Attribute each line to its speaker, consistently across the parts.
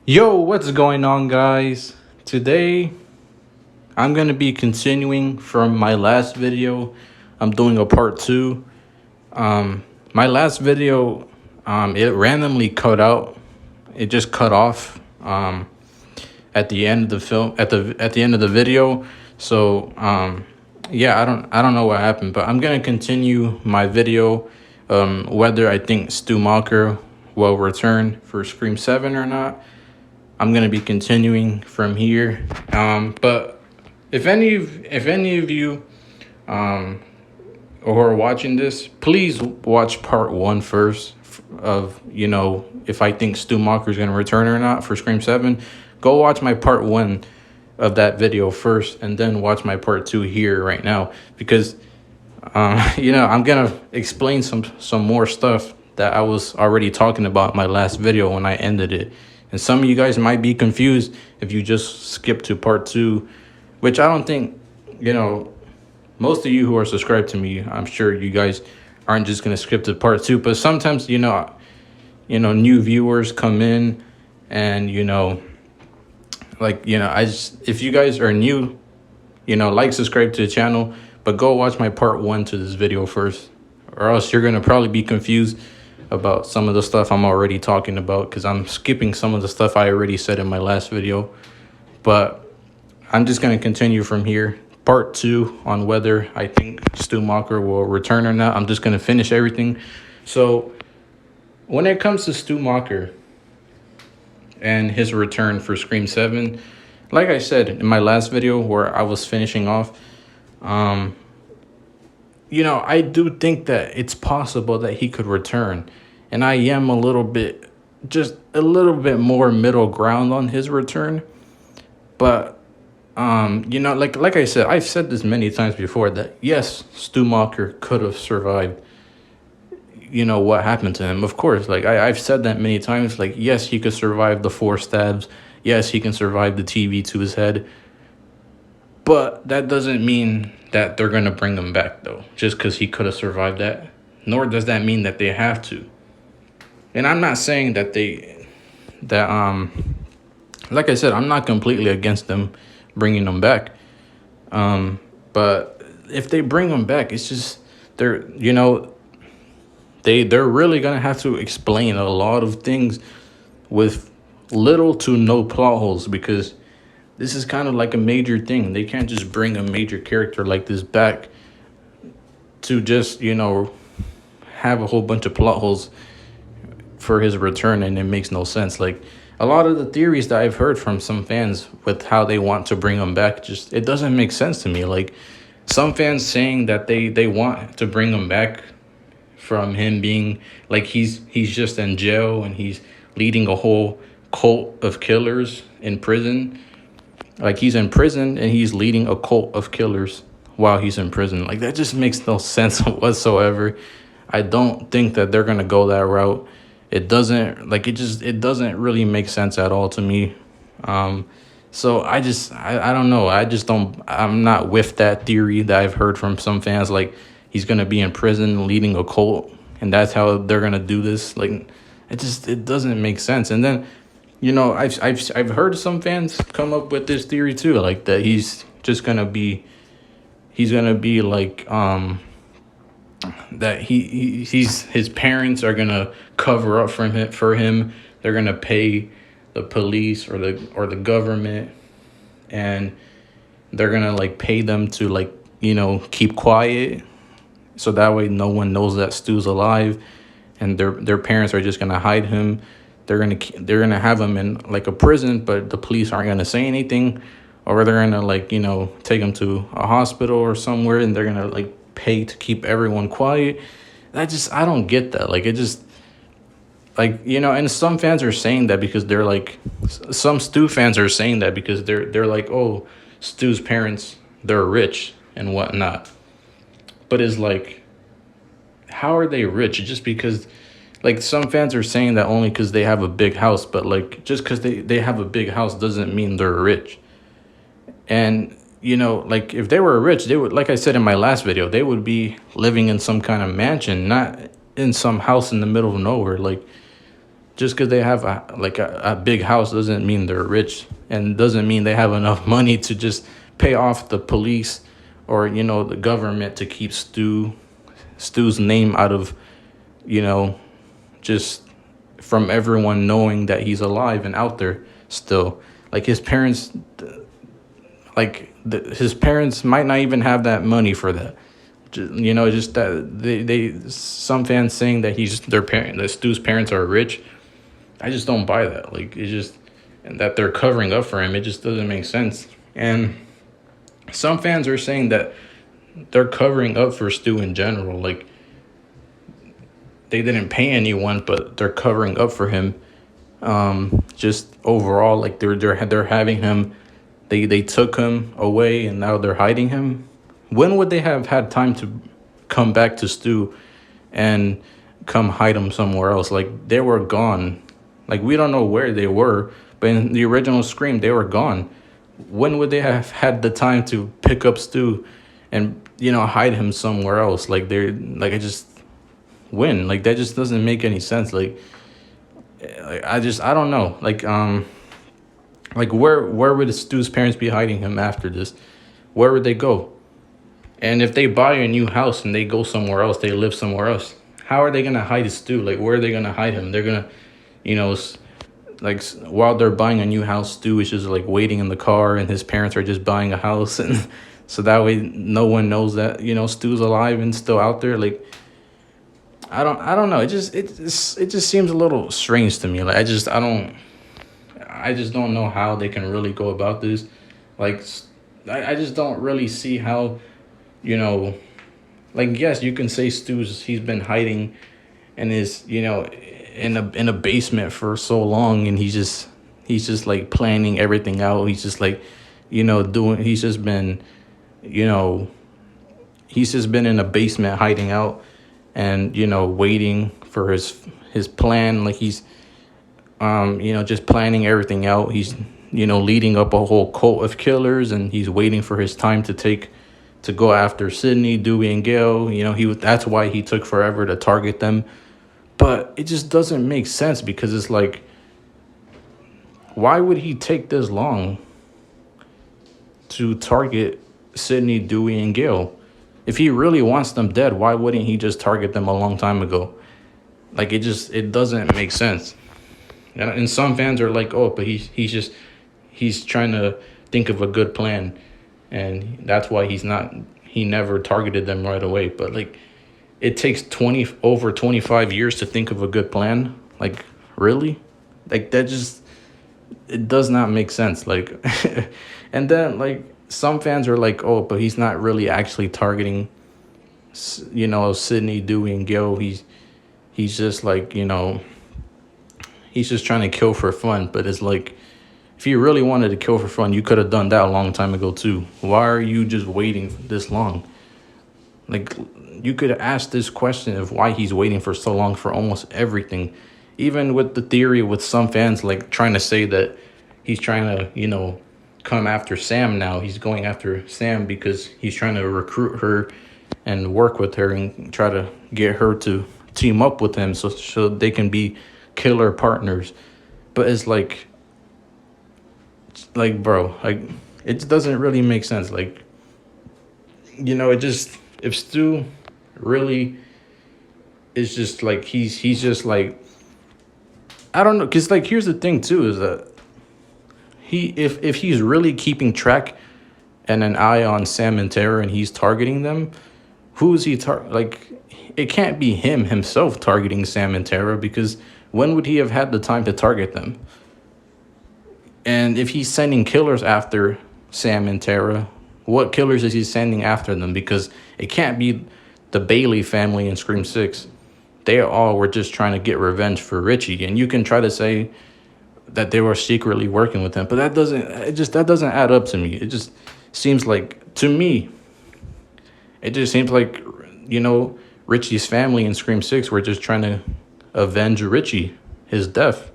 Speaker 1: Yo, what's going on, guys? Today, I'm going to be continuing from my last video. I'm doing a part two. My last video, it randomly cut out. It just cut off at the end of the film, at the end of the video. So, yeah, I don't know what happened, but I'm going to continue my video, whether I think Stu Macher will return for Scream 7 or not. I'm gonna be continuing from here. But if any of you who are watching this, please watch part one first of if I think Stu Macher is gonna return or not for Scream 7. Go watch my part one of that video first, and then watch my part two here right now, because I'm gonna explain some more stuff that I was already talking about in my last video when I ended it. And some of you guys might be confused if you just skip to part two, which I don't think, most of you who are subscribed to me, I'm sure you guys aren't just gonna skip to part two. But sometimes, new viewers come in, and if you guys are new, subscribe to the channel, but go watch my part one to this video first, or else you're gonna probably be confused about some of the stuff I'm already talking about, because I'm skipping some of the stuff I already said in my last video. But I'm just going to continue from here. Part two on whether I think Stu Macher will return or not. I'm just going to finish everything. So when it comes to Stu Macher and his return for Scream 7, like I said in my last video where I was finishing off, I do think that it's possible that he could return. And I am just a little bit more middle ground on his return. But, like I said, I've said this many times before that, yes, Stu Macher could have survived, what happened to him. Of course, I've said that many times. Like, yes, he could survive the 4 stabs. Yes, he can survive the TV to his head. But that doesn't mean that they're going to bring him back, though, just because he could have survived that. Nor does that mean that they have to. And I'm not saying that like I said, I'm not completely against them bringing him back. But if they bring him back, it's just, they're really going to have to explain a lot of things with little to no plot holes, because this is kind of like a major thing. They can't just bring a major character like this back to just, have a whole bunch of plot holes for his return, and it makes no sense. Like, a lot of the theories that I've heard from some fans with how they want to bring him back, it doesn't make sense to me. Like, some fans saying that they want to bring him back from him being like he's just in jail and he's leading a whole cult of killers in prison. Like, he's in prison and he's leading a cult of killers while he's in prison. Like, that just makes no sense whatsoever. I don't think that they're going to go that route. It doesn't really make sense at all to me. So I don't know. I'm not with that theory that I've heard from some fans. Like, he's going to be in prison leading a cult, and that's how they're going to do this. Like, it doesn't make sense. And then, I've heard some fans come up with this theory too, like that he's gonna be like that his parents are gonna cover up for him. They're gonna pay the police or the government, and they're gonna like pay them to keep quiet, so that way no one knows that Stu's alive, and their parents are just gonna hide him. They're gonna have him in like a prison, but the police aren't gonna say anything, or they're gonna take him to a hospital or somewhere, and they're gonna pay to keep everyone quiet. I don't get that. And some fans are saying that because some Stu fans are saying that because they're like, oh, Stu's parents, they're rich and whatnot. But it's like, how are they rich? Just because. Like, some fans are saying that only because they have a big house, but just because they have a big house doesn't mean they're rich. And, if they were rich, they would, like I said in my last video, they would be living in some kind of mansion, not in some house in the middle of nowhere. Like, Just because they have a big house doesn't mean they're rich, and doesn't mean they have enough money to just pay off the police or the government to keep Stu's name out of just from everyone knowing that he's alive and out there still. Like his parents, his parents might not even have that money for that. Just that they some fans saying that that Stu's parents are rich. I just don't buy that. Like it's just, and that they're covering up for him. It just doesn't make sense. And some fans are saying that they're covering up for Stu in general. Like they didn't pay anyone, but they're covering up for him. Just overall, like they're having him. They took him away and now they're hiding him. When would they have had time to come back to Stu and come hide him somewhere else? Like they were gone. Like we don't know where they were, but in the original Scream, they were gone. When would they have had the time to pick up Stu and hide him somewhere else? Like I just when? Like that just doesn't make any sense. I don't know. Like where would Stu's parents be hiding him after this? Where would they go? And if they buy a new house and they go somewhere else, they live somewhere else, how are they gonna hide Stu? Like where are they gonna hide him? They're gonna, while they're buying a new house, Stu is just like waiting in the car, and his parents are just buying a house, and so that way no one knows that Stu's alive and still out there. Like I don't know. It just seems a little strange to me. Like I just don't know how they can really go about this. Like I just don't really see how, yes, you can say he's been hiding and is, in a basement for so long, and he's just like planning everything out. He's just like, he's just been in a basement hiding out and, waiting for his plan. Like he's, just planning everything out. He's, leading up a whole cult of killers, and he's waiting for his time to go after Sydney, Dewey, and Gail. That's why he took forever to target them. But it just doesn't make sense, because it's like, why would he take this long to target Sydney, Dewey, and Gail? If he really wants them dead, why wouldn't he just target them a long time ago? Like it doesn't make sense. And some fans are like, oh, but he's trying to think of a good plan, and that's why he never targeted them right away. But like, it takes over 25 years to think of a good plan. Like, really? Like it does not make sense. Like, and then like some fans are like, oh, but he's not really actually targeting, Sydney, Dewey, and Gail. He's just like, he's just trying to kill for fun. But it's like, if you really wanted to kill for fun, you could have done that a long time ago too. Why are you just waiting this long? Like, you could ask this question of why he's waiting for so long for almost everything. Even with the theory with some fans, like, trying to say that he's trying to, come after Sam now. He's going after Sam because he's trying to recruit her and work with her and try to get her to team up with him so they can be killer partners. But it's like, bro, like, it doesn't really make sense. Like, if Stu really is just like, he's just like, I don't know, because like, here's the thing too, is that if he's really keeping track and an eye on Sam and Tara, and he's targeting them, who is he like, it can't be himself targeting Sam and Tara, because when would he have had the time to target them? And if he's sending killers after Sam and Tara, what killers is he sending after them? Because it can't be the Bailey family in Scream 6. They all were just trying to get revenge for Richie. And you can try to say that they were secretly working with him, but that doesn't add up to me. It just seems like, to me, it just seems like, Richie's family in Scream 6 were just trying to avenge Richie, his death.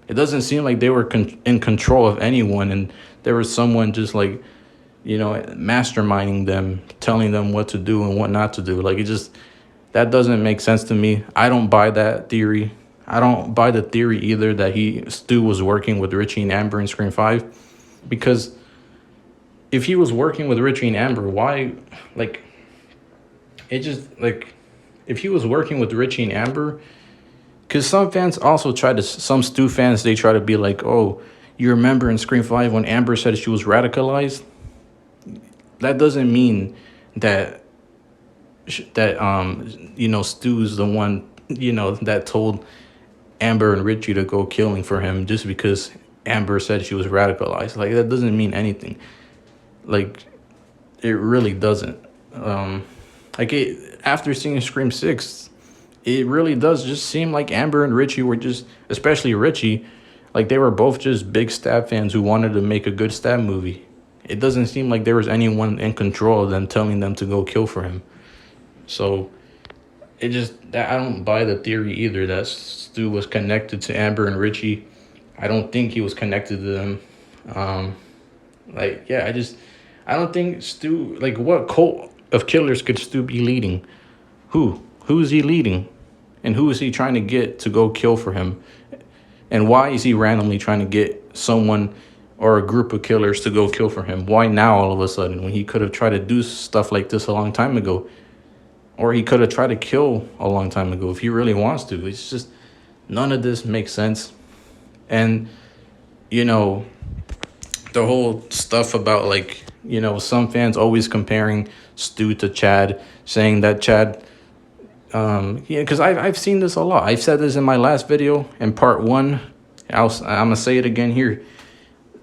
Speaker 1: It doesn't seem like they were in control of anyone, and there was someone just like, masterminding them, telling them what to do and what not to do. Like, that doesn't make sense to me. I don't buy that theory. I don't buy the theory either that Stu was working with Richie and Amber in Scream 5, because if he was working with Richie and Amber, why, like, it just, like, if he was working with Richie and Amber, because some fans also some Stu fans, they try to be like, oh, you remember in Scream 5 when Amber said she was radicalized? That doesn't mean that, Stu's the one, that told Amber and Richie to go killing for him just because Amber said she was radicalized. Like, that doesn't mean anything. Like, it really doesn't. After seeing Scream 6, it really does just seem like Amber and Richie were just, especially Richie, like they were both just big Stab fans who wanted to make a good Stab movie. It doesn't seem like there was anyone in control of them telling them to go kill for him. So I don't buy the theory either that Stu was connected to Amber and Richie. I don't think he was connected to them. I don't think Stu, like, what cult of killers could Stu be leading? Who is he leading? And who is he trying to get to go kill for him? And why is he randomly trying to get someone or a group of killers to go kill for him? Why now all of a sudden, when he could have tried to do stuff like this a long time ago? Or he could have tried to kill a long time ago if he really wants to. It's just, none of this makes sense. And, the whole stuff about, like, some fans always comparing Stu to Chad, saying that Chad, because I've seen this a lot. I've said this in my last video, in part 1. I'm going to say it again here.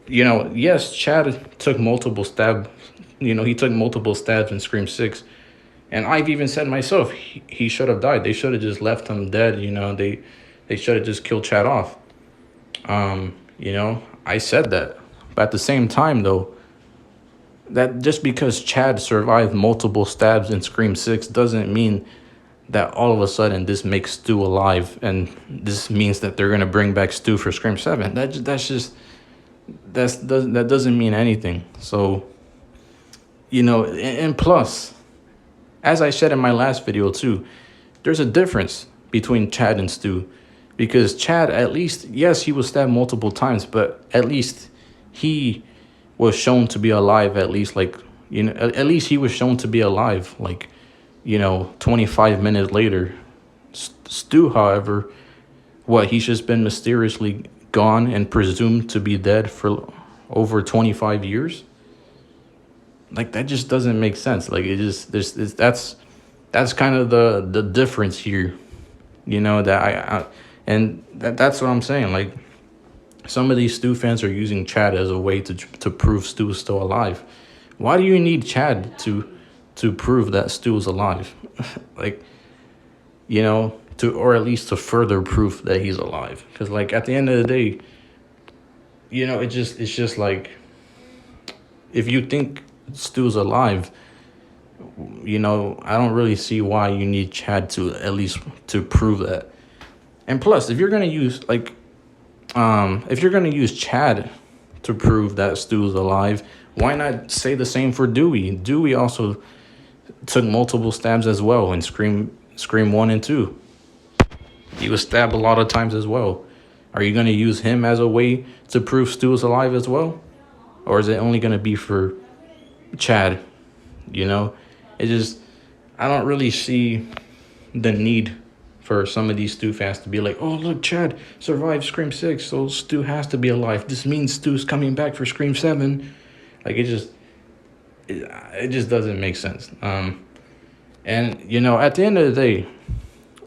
Speaker 1: Yes, Chad took multiple stabs. He took multiple stabs in Scream 6. And I've even said myself, he should have died. They should have just left him dead. They should have just killed Chad off. I said that. But at the same time, though, that just because Chad survived multiple stabs in Scream 6 doesn't mean that all of a sudden this makes Stu alive, and this means that they're going to bring back Stu for Scream 7. That doesn't mean anything. So, and plus, as I said in my last video too, there's a difference between Chad and Stu, because Chad, at least, yes, he was stabbed multiple times, but at least he was shown to be alive, at least, like, at least he was shown to be alive, like, 25 minutes later. Stu, however, he's just been mysteriously gone and presumed to be dead for over 25 years? Like, that just doesn't make sense. Like, that's kind of the difference here, that's what I'm saying. Like, some of these Stu fans are using Chad as a way to prove Stu is still alive. Why do you need Chad to prove that Stu is alive? Like, or at least to further proof that he's alive. Because, like, at the end of the day, it's just like, if you think Stu's alive, I don't really see why you need Chad to at least to prove that. And plus, if you're gonna use Chad to prove that Stu's alive, why not say the same for Dewey? Dewey also took multiple stabs as well in Scream 1 and 2. He was stabbed a lot of times as well. Are you gonna use him as a way to prove Stu is alive as well? Or is it only gonna be for Chad? I don't really see the need for some of these Stu fans to be like, oh, look, Chad survived Scream 6, so Stu has to be alive. This means Stu's coming back for Scream 7. Like, it just doesn't make sense. And, at the end of the day,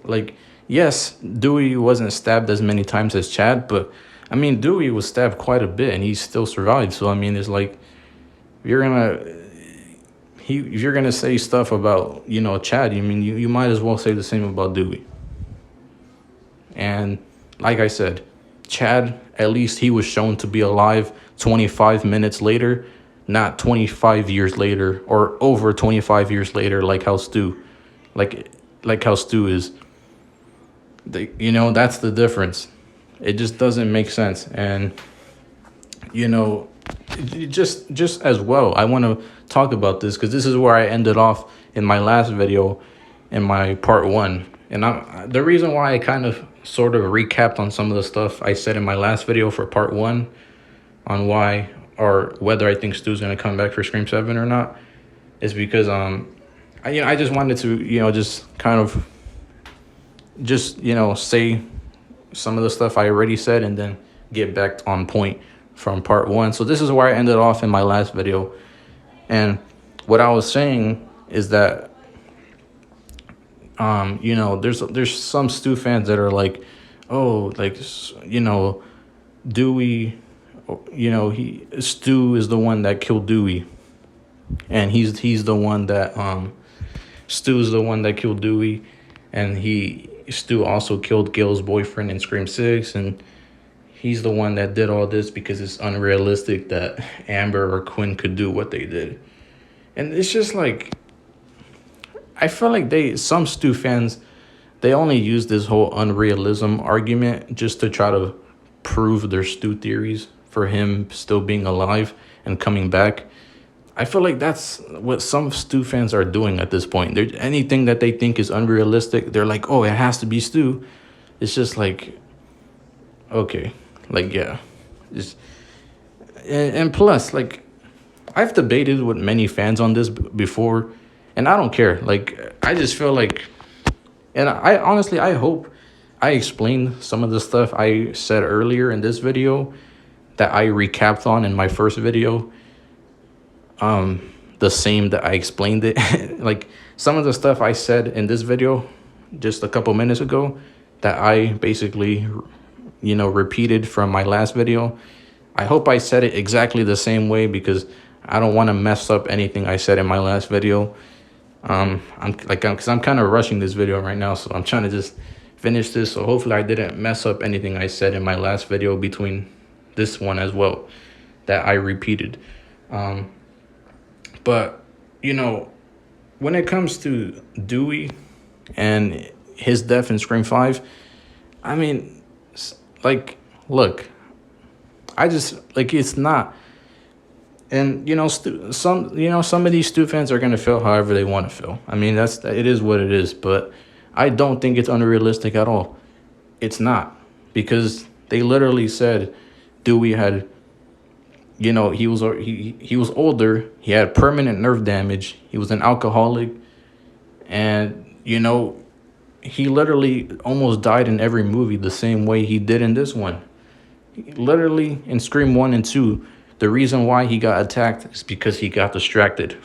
Speaker 1: like, yes, Dewey wasn't stabbed as many times as Chad, but, I mean, Dewey was stabbed quite a bit, and he still survived. So, I mean, it's like, if you're gonna say stuff about, Chad, you might as well say the same about Dewey. And like I said, Chad, at least he was shown to be alive 25 minutes later, not 25 years later or over 25 years later, like how Stu is. That's the difference. It just doesn't make sense. And, just as well, I want to talk about this because this is where I ended off in my last video in my part 1. And the reason why I kind of sort of recapped on some of the stuff I said in my last video for part 1 on why or whether I think Stu's gonna come back for Scream 7 or not, is because I just wanted to just kind of say some of the stuff I already said and then get back on point from part 1. So this is where I ended off in my last video, and what I was saying is that there's some Stu fans that are like, oh, like, Dewey, Stu is the one that killed Dewey, and he's the one that Stu is the one that killed Dewey, and Stu also killed Gail's boyfriend in Scream 6, and he's the one that did all this because it's unrealistic that Amber or Quinn could do what they did. And it's just like, I feel like some Stu fans, they only use this whole unrealism argument just to try to prove their Stu theories for him still being alive and coming back. I feel like that's what some Stu fans are doing at this point. Anything that they think is unrealistic, they're like, oh, it has to be Stu. It's just like, okay, like, yeah. And plus, like, I've debated with many fans on this before, and I don't care. Like, I just feel like, and I honestly, I hope I explained some of the stuff I said earlier in this video that I recapped on in my first video, the same that I explained it. Like, some of the stuff I said in this video just a couple minutes ago that I basically, repeated from my last video. I hope I said it exactly the same way because I don't want to mess up anything I said in my last video. Because I'm kind of rushing this video right now, so I'm trying to just finish this. So hopefully I didn't mess up anything I said in my last video between this one as well that I repeated. But when it comes to Dewey and his death in Scream 5, I mean, like, look, I just, like, it's not. And, some of these Stu fans are going to feel however they want to feel. I mean, it is what it is. But I don't think it's unrealistic at all. It's not. Because they literally said Dewey had, he was older. He had permanent nerve damage. He was an alcoholic. And, he literally almost died in every movie the same way he did in this one. Literally, in Scream 1 and 2, the reason why he got attacked is because he got distracted.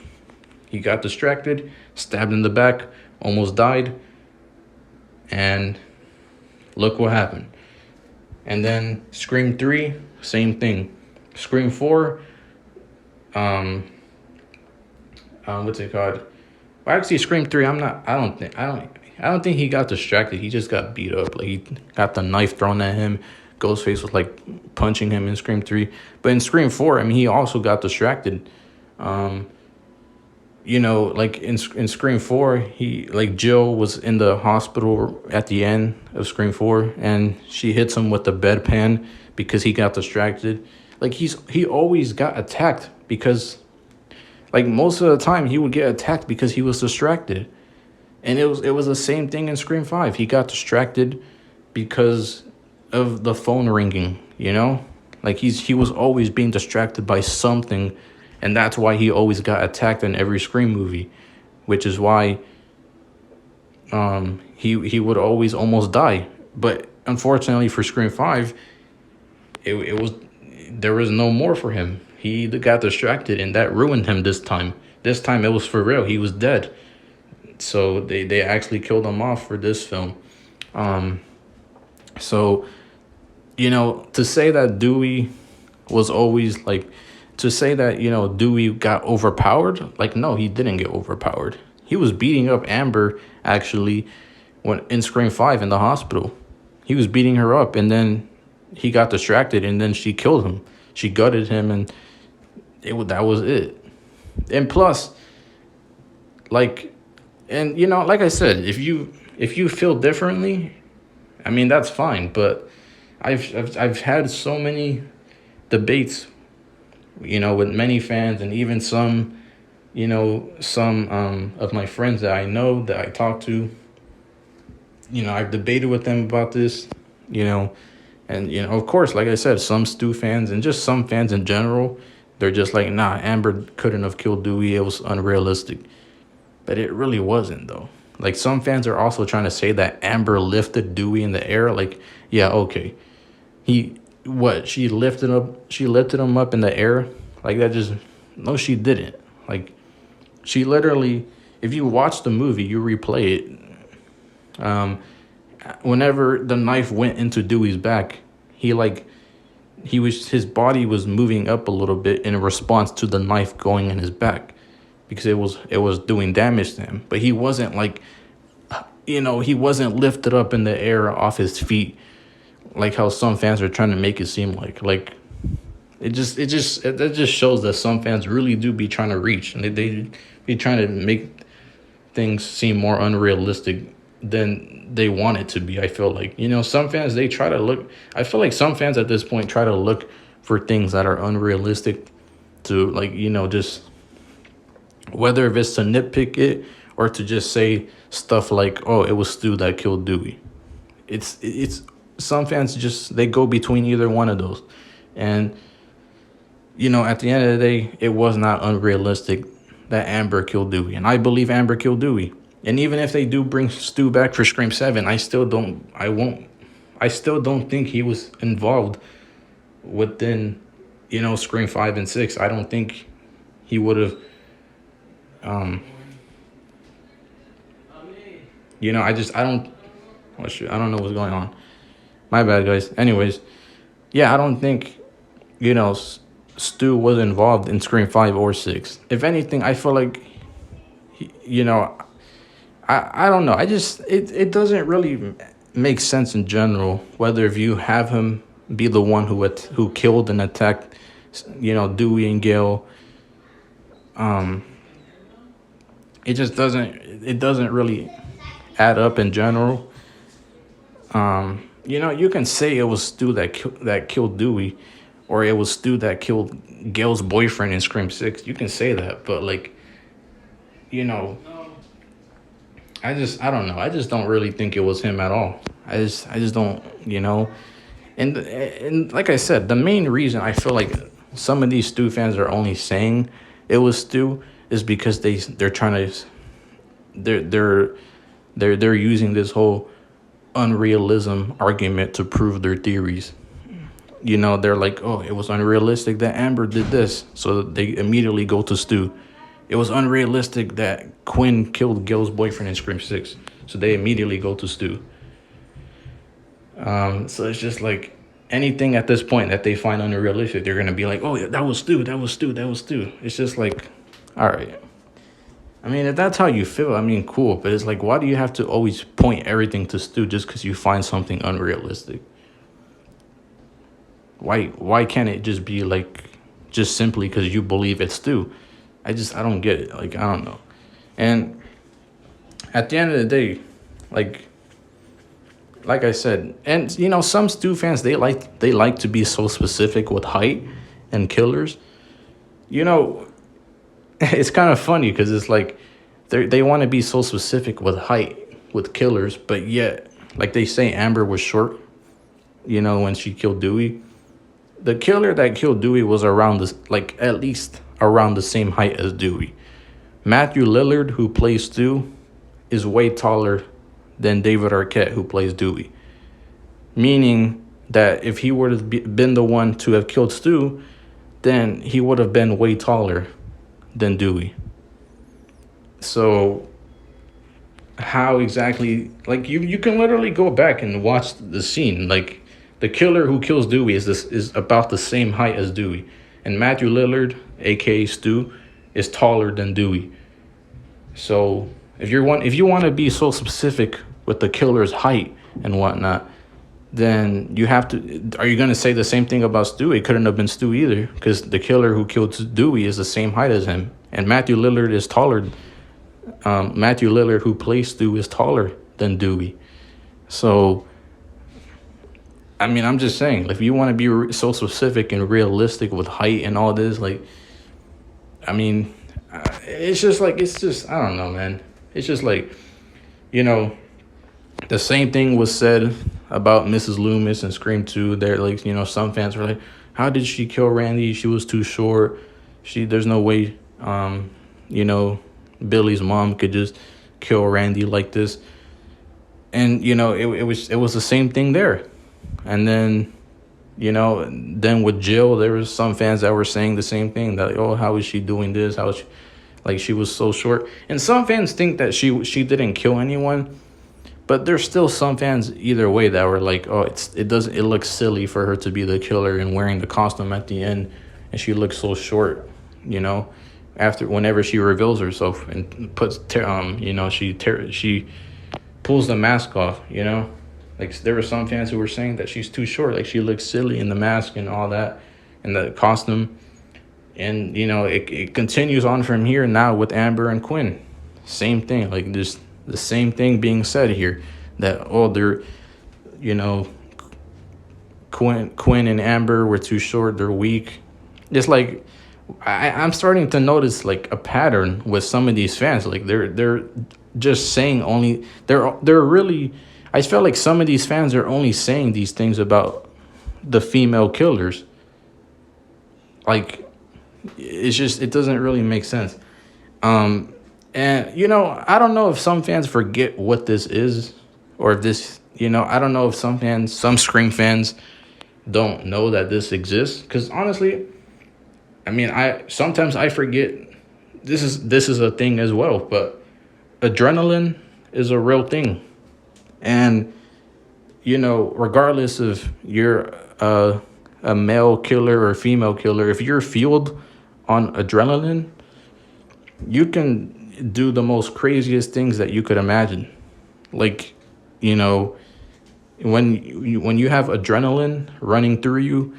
Speaker 1: He got distracted, stabbed in the back, almost died, and look what happened. And then Scream 3, same thing. Scream 4, what's it called? Well, actually, Scream 3, I don't think he got distracted. He just got beat up. Like, he got the knife thrown at him. Ghostface was like punching him in Scream 3. But in Scream 4, I mean, he also got distracted. Like in Scream 4, Jill was in the hospital at the end of Scream 4, and she hits him with the bedpan because he got distracted. Like, he always got attacked because, like, most of the time he would get attacked because he was distracted. And it was the same thing in Scream 5. He got distracted because of the phone ringing, like he was always being distracted by something, and that's why he always got attacked in every Scream movie, which is why he would always almost die. But unfortunately for Scream 5, there was no more for him. He got distracted, and that ruined him this time. This time it was for real. He was dead. So they actually killed him off for this film. So, to say that Dewey was always, like, to say that, Dewey got overpowered, like, no, he didn't get overpowered. He was beating up Amber, actually, when in Scream 5 in the hospital. He was beating her up, and then he got distracted, and then she killed him. She gutted him, and that was it. And plus, like, and, like I said, if you feel differently, I mean, that's fine, but I've had so many debates, with many fans, and even some of my friends that I know, that I talk to, I've debated with them about this, you know, and of course, like I said, some Stu fans and just some fans in general, they're just like, nah, Amber couldn't have killed Dewey. It was unrealistic, but it really wasn't though. Like some fans are also trying to say that Amber lifted Dewey in the air. Like, yeah, okay, he what she lifted him up in the air like that. Just no, she didn't. Like she literally, if you watch the movie, you replay it. Whenever the knife went into Dewey's back, he like his body was moving up a little bit in response to the knife going in his back because it was doing damage to him. But he wasn't like, he wasn't lifted up in the air off his feet like how some fans are trying to make it seem like it just shows that some fans really do be trying to reach, and they be trying to make things seem more unrealistic than they want it to be. I feel like, some fans, they try to look, I feel like some fans at this point try to look for things that are unrealistic to, like, just whether if it's to nitpick it or to just say stuff like, oh, it was Stu that killed Dewey. It's some fans just, they go between either one of those. And at the end of the day, it was not unrealistic that Amber killed Dewey, and I believe Amber killed Dewey. And even if they do bring Stu back for Scream 7, I still don't think he was involved within, Scream 5 and 6. I don't think he would have, I don't know what's going on. My bad, guys. Anyways, yeah, I don't think, Stu was involved in Scream 5 or 6. If anything, I feel like, I don't know. It doesn't really make sense in general, whether if you have him be the one who killed and attacked, Dewey and Gale. It doesn't really add up in general. You can say it was Stu that killed Dewey, or it was Stu that killed Gale's boyfriend in Scream 6. You can say that, but like, I don't know. I just don't really think it was him at all. I just don't, And like I said, the main reason I feel like some of these Stu fans are only saying it was Stu is because they're trying to they're using this whole unrealism argument to prove their theories. They're like, oh, it was unrealistic that Amber did this, so they immediately go to Stu. It was unrealistic that Quinn killed Gil's boyfriend in Scream 6, so they immediately go to Stu. So it's just like anything at this point that they find unrealistic, they're gonna be like, oh, yeah, that was Stu. It's just like, all right. I mean, if that's how you feel, I mean, cool. But it's like, why do you have to always point everything to Stu just because you find something unrealistic? Why can't it just be like, just simply because you believe it's Stu? I don't get it. Like, I don't know. And at the end of the day, like I said, and some Stu fans, they like to be so specific with height and killers. It's kind of funny because it's like they want to be so specific with height with killers, but yet, like they say, Amber was short. When she killed Dewey, the killer that killed Dewey was around this, like at least around the same height as Dewey. Matthew Lillard, who plays Stu, is way taller than David Arquette, who plays Dewey. Meaning that if he would have been the one to have killed Stu, then he would have been way taller than Dewey. So how exactly, like you can literally go back and watch the scene. Like the killer who kills Dewey is about the same height as Dewey. And Matthew Lillard, aka Stu, is taller than Dewey. So if you want to be so specific with the killer's height and whatnot, then you have to. Are you gonna say the same thing about Stu? It couldn't have been Stu either, because the killer who killed Dewey is the same height as him, and Matthew Lillard is taller. Matthew Lillard, who plays Stu, is taller than Dewey. So, I mean, I'm just saying, if you want to be so specific and realistic with height and all this, like, I mean, it's just, I don't know, man. It's just like, The same thing was said about Mrs. Loomis and Scream 2. There, like, some fans were like, "How did she kill Randy? She was too short. There's no way, you know, Billy's mom could just kill Randy like this." And it was the same thing there. And then, then with Jill, there was some fans that were saying the same thing, that, oh, how is she doing this? How is she, like, she was so short. And some fans think that she didn't kill anyone. But there's still some fans either way that were like, oh, it looks silly for her to be the killer and wearing the costume at the end, and she looks so short, after whenever she reveals herself and she pulls the mask off, like there were some fans who were saying that she's too short, like she looks silly in the mask and all that, and the costume, and it continues on from here now with Amber and Quinn, same thing, like this. The same thing being said here, that they're, Quinn and Amber were too short, they're weak. It's like I'm starting to notice like a pattern with some of these fans. Like they're just saying only they're really. I feel like some of these fans are only saying these things about the female killers. Like it doesn't really make sense. And, I don't know if some fans forget what this is, or if this, I don't know if some Scream fans don't know that this exists. Because honestly, I mean, sometimes I forget this is a thing as well. But adrenaline is a real thing. And, regardless if you're a male killer or a female killer, if you're fueled on adrenaline, you can do the most craziest things that you could imagine. Like, when you have adrenaline running through you,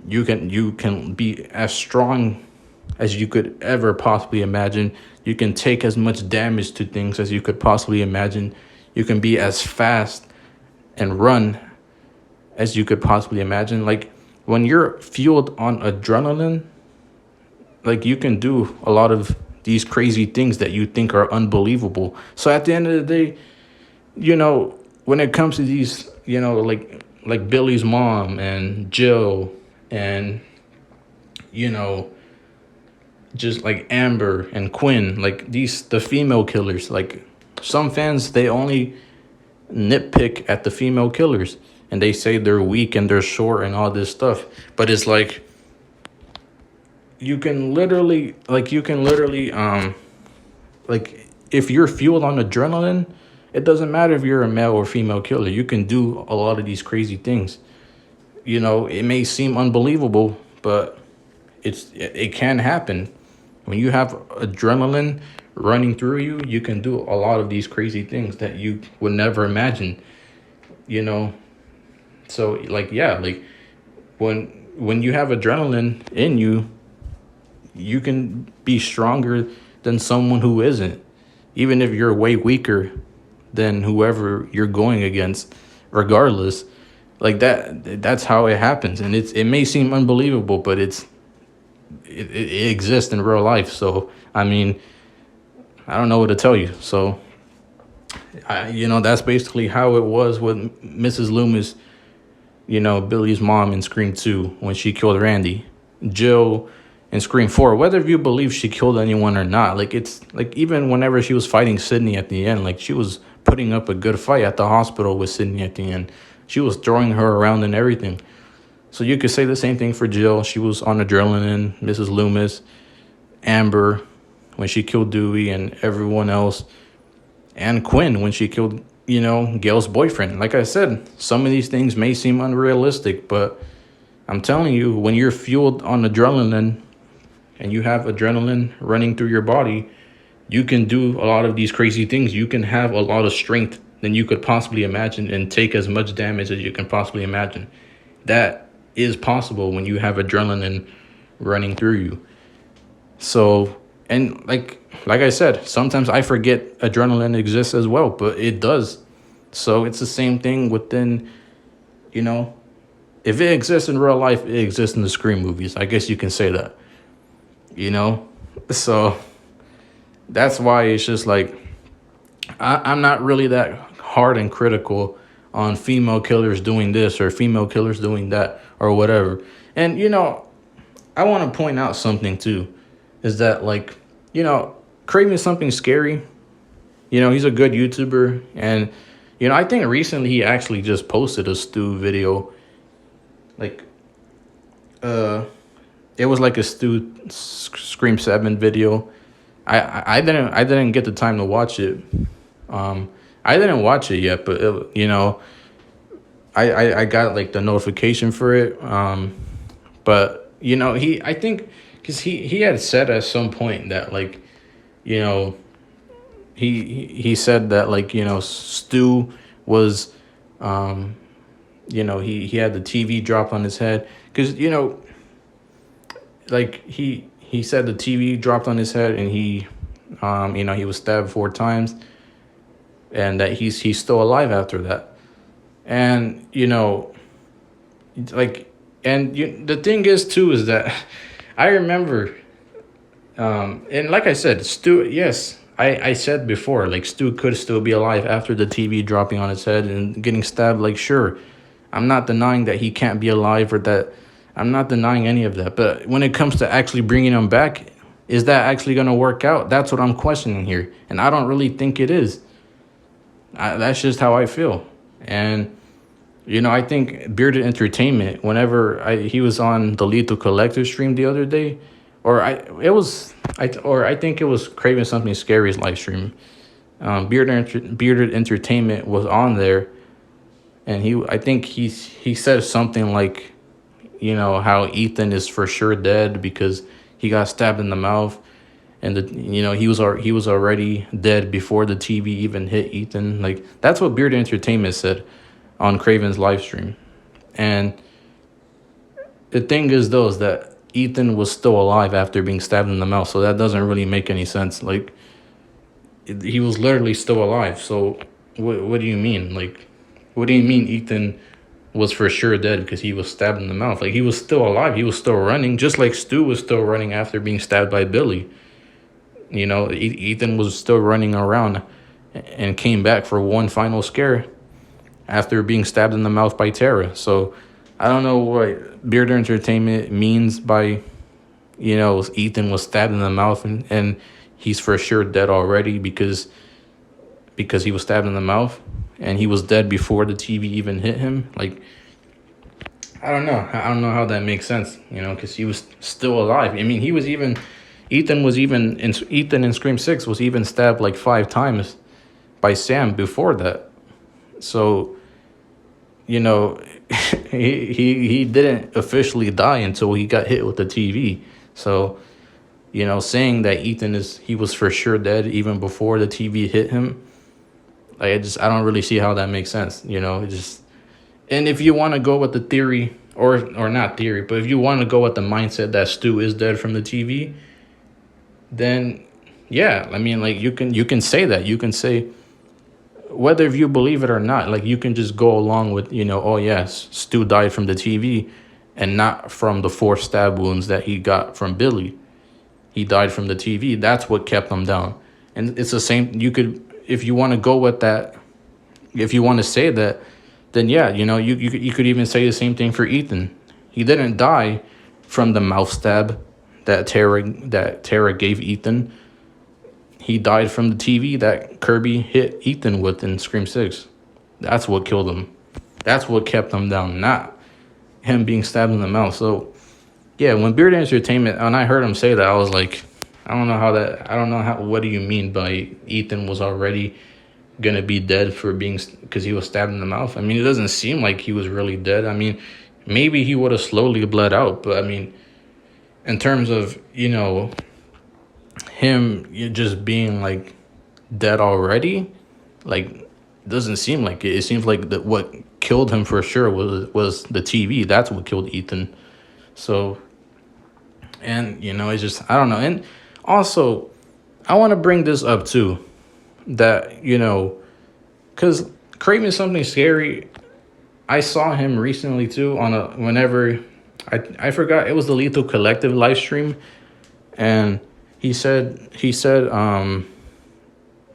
Speaker 1: you can be as strong as you could ever possibly imagine. You can take as much damage to things as you could possibly imagine. You can be as fast and run as you could possibly imagine. Like, when you're fueled on adrenaline, like, you can do a lot of these crazy things that you think are unbelievable. So at the end of the day, when it comes to these, like Billy's mom and Jill and, just like Amber and Quinn, like the female killers, like some fans, they only nitpick at the female killers and they say they're weak and they're short and all this stuff. But it's like, you can literally, like, if you're fueled on adrenaline, it doesn't matter if you're a male or female killer. You can do a lot of these crazy things. It may seem unbelievable, but it can happen. When you have adrenaline running through you, you can do a lot of these crazy things that you would never imagine. So like, yeah, like when you have adrenaline in you, you can be stronger than someone who isn't, even if you're way weaker than whoever you're going against, regardless. Like that's how it happens. And it may seem unbelievable, but it exists in real life. So, I mean, I don't know what to tell you. So, that's basically how it was with Mrs. Loomis, Billy's mom in Scream 2 when she killed Randy. Jill in Scream 4, whether you believe she killed anyone or not, like, it's like, even whenever she was fighting Sydney at the end, like, she was putting up a good fight at the hospital with Sydney at the end. She was throwing her around and everything. So you could say the same thing for Jill. She was on adrenaline. Mrs. Loomis, Amber when she killed Dewey and everyone else, and Quinn when she killed, Gail's boyfriend. Like I said, some of these things may seem unrealistic, but I'm telling you, when you're fueled on adrenaline and you have adrenaline running through your body, you can do a lot of these crazy things. You can have a lot of strength than you could possibly imagine and take as much damage as you can possibly imagine. That is possible when you have adrenaline running through you. So, and like I said, sometimes I forget adrenaline exists as well, but it does. So it's the same thing within, if it exists in real life, it exists in the Scream movies. I guess you can say that. So that's why it's just like, I'm not really that hard and critical on female killers doing this or female killers doing that or whatever. And I want to point out something too, is that like, Craving Something Scary, he's a good YouTuber, and I think recently he actually just posted a Stu video, like it was like a Stu Scream 7 video. I didn't get the time to watch it. I didn't watch it yet, but I got like the notification for it. But I think because he had said at some point that like, he said that like, Stu was, he had the TV drop on his head because like he said the TV dropped on his head, and he he was stabbed 4 times, and that he's still alive after that. And like, and the thing is too is that I remember, and like I said, Stu, yes, I said before, like, Stu could still be alive after the TV dropping on his head and getting stabbed. Like, sure, I'm not denying that he can't be alive, or that I'm not denying any of that. But when it comes to actually bringing him back, is that actually going to work out? That's what I'm questioning here. And I don't really think it is. That's just how I feel. And, I think Bearded Entertainment, whenever he was on the Lethal Collective stream the other day, I think it was Craving Something Scary's live stream. Bearded Entertainment was on there, and I think he said something like, how Ethan is for sure dead because he got stabbed in the mouth, and he was already dead before the TV even hit Ethan. Like, that's what Bearded Entertainment said on Craven's live stream. And the thing is though, is that Ethan was still alive after being stabbed in the mouth, so that doesn't really make any sense. Like, he was literally still alive. So what do you mean? Like, what do you mean Ethan was for sure dead because he was stabbed in the mouth? Like, he was still alive. He was still running, just like Stu was still running after being stabbed by Billy. Ethan was still running around and came back for one final scare after being stabbed in the mouth by Tara. So I don't know what Bearded Entertainment means by, Ethan was stabbed in the mouth and he's for sure dead already because he was stabbed in the mouth, and he was dead before the TV even hit him. Like, I don't know. I don't know how that makes sense, because he was still alive. I mean, Ethan in Scream 6 was even stabbed like 5 times by Sam before that. So, he didn't officially die until he got hit with the TV. So, saying that he was for sure dead even before the TV hit him, like, I don't really see how that makes sense. And if you want to go with the theory, or not theory, but if you want to go with the mindset that Stu is dead from the TV, then yeah, I mean, like, you can say that. You can say, whether if you believe it or not, like, you can just go along with, oh yes, Stu died from the TV and not from the 4 stab wounds that he got from Billy. He died from the TV. That's what kept him down. And it's the same. You could, if you want to go with that, if you want to say that, then yeah, you could even say the same thing for Ethan. He didn't die from the mouth stab that Tara gave Ethan. He died from the TV that Kirby hit Ethan with in Scream 6. That's what killed him. That's what kept him down, not him being stabbed in the mouth. So yeah, when Bearded Entertainment, and I heard him say that, I was like, what do you mean by Ethan was already gonna be dead because he was stabbed in the mouth? I mean, it doesn't seem like he was really dead. I mean, maybe he would have slowly bled out, but I mean, in terms of, him just being like dead already, like, doesn't seem like it. It seems like that what killed him for sure was the TV. That's what killed Ethan. So, and it's just, I don't know. And also, I want to bring this up too, that because Craving Something Scary, I saw him recently too on whenever I forgot, it was the Lethal Collective live stream, and he said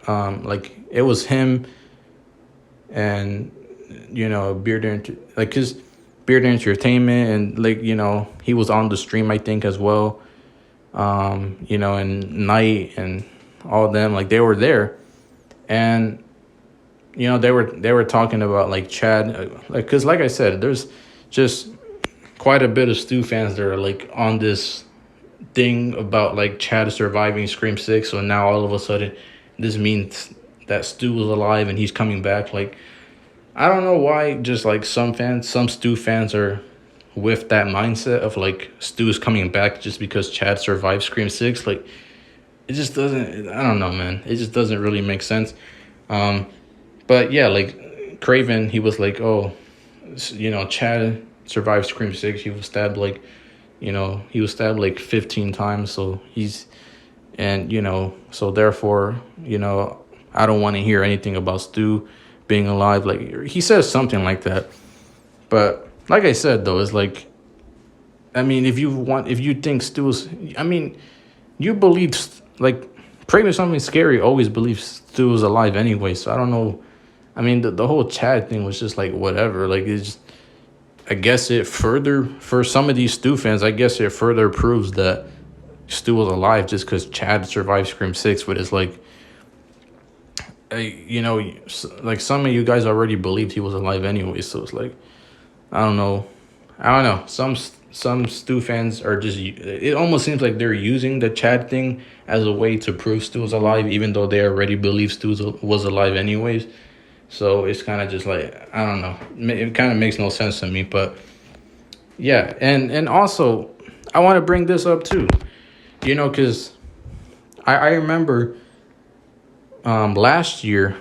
Speaker 1: like, it was him and his Beard Entertainment, and like he was on the stream I think as well. And Knight and all of them, like they were there, and they were talking about like Chad, like because like I said, there's just quite a bit of Stu fans that are like on this thing about like Chad surviving Scream 6. So now all of a sudden this means that Stu was alive and he's coming back. Like, I don't know why just like some Stu fans are with that mindset of like Stu's coming back just because Chad survived Scream 6. Like, it just doesn't, I don't know, man. It just doesn't really make sense. But yeah, like Craven, he was like, oh, Chad survived Scream 6. He was stabbed like 15 times. So so therefore, I don't want to hear anything about Stu being alive. Like, he says something like that. But like I said, though, it's like, I mean, if you think Stu's, I mean, you believe, like, Pray Me Something Scary always believes Stu was alive anyway. So I don't know. I mean, the whole Chad thing was just like, whatever. Like, it's just, I guess it further, for some of these Stu fans, I guess it further proves that Stu was alive just because Chad survived Scream 6. But it's like, like some of you guys already believed he was alive anyway. So it's like, I don't know. Some Stu fans are just, it almost seems like they're using the Chad thing as a way to prove Stu was alive, even though they already believe Stu was alive anyways. So it's kind of just like, I don't know. It kind of makes no sense to me. But yeah, and also, I want to bring this up too. Because I remember last year,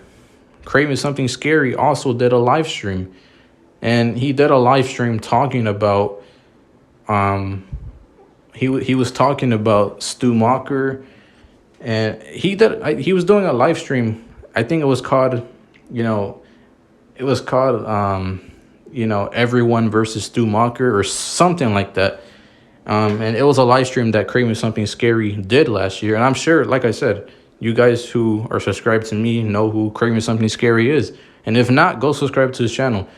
Speaker 1: Craving Something Scary also did a live stream. And he did a live stream talking about, he was talking about Stu Macher. And he was doing a live stream. I think it was called, Everyone versus Stu Macher or something like that. And it was a live stream that Craving Something Scary did last year. And I'm sure, like I said, you guys who are subscribed to me know who Craving Something Scary is. And if not, go subscribe to his channel.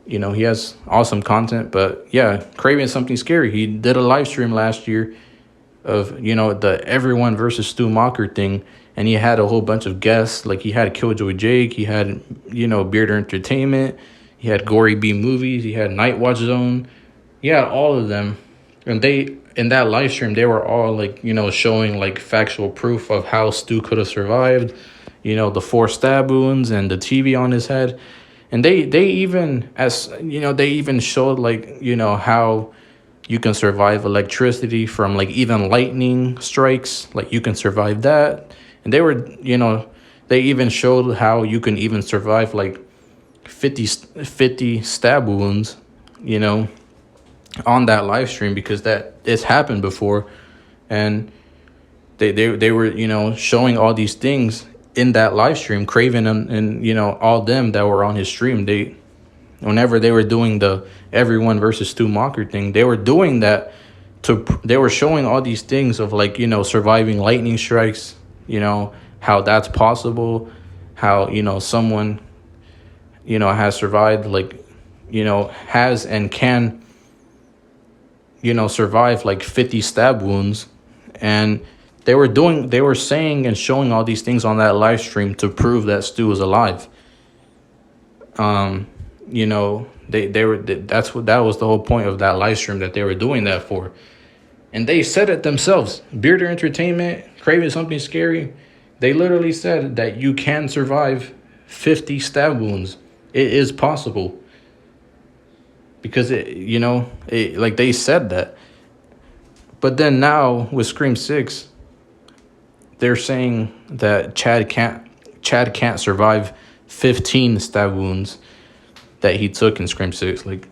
Speaker 1: He has awesome content. But yeah, Craving Something Scary, he did a live stream last year of, the Everyone versus Stu Macher thing. And he had a whole bunch of guests. Like, he had Killjoy Jake, he had, Beard Entertainment, he had Gory B Movies, he had Night Watch Zone. He had all of them. And in that live stream, they were all like, showing like factual proof of how Stu could have survived, the 4 stab wounds and the TV on his head. And they even showed like, how you can survive electricity from like even lightning strikes, like you can survive that. And they even showed how you can even survive like 50 stab wounds, on that live stream, because it's happened before. And they were, showing all these things in that live stream. Craven and all them that were on his stream, whenever they were doing the Everyone versus Stu Macher thing, they were doing that they were showing all these things of like, surviving lightning strikes, how that's possible, how, someone, has survived, like, has and can, survive like 50 stab wounds. And they were saying and showing all these things on that live stream to prove that Stu was alive. That was the whole point of that live stream that they were doing that for. And they said it themselves. Bearder Entertainment, Craving Something Scary, they literally said that you can survive 50 stab wounds. It is possible. Because like they said that. But then now with Scream 6, they're saying that Chad can't survive 15 stab wounds that he took in Scream 6. Like,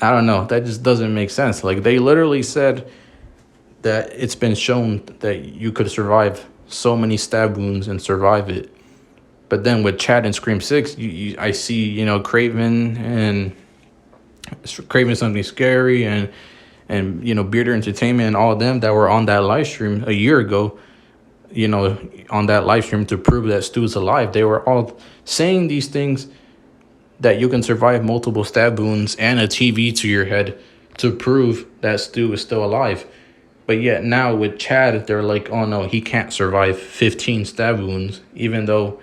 Speaker 1: I don't know. That just doesn't make sense. Like, they literally said that it's been shown that you could survive so many stab wounds and survive it. But then with Chad in Scream 6, I see, Craven and Craving Something Scary and Bearder Entertainment and all of them that were on that live stream a year ago. on that live stream to prove that Stu's alive. They were all saying these things, that you can survive multiple stab wounds and a TV to your head to prove that Stu is still alive. But yet now with Chad, they're like, oh no, he can't survive 15 stab wounds, even though,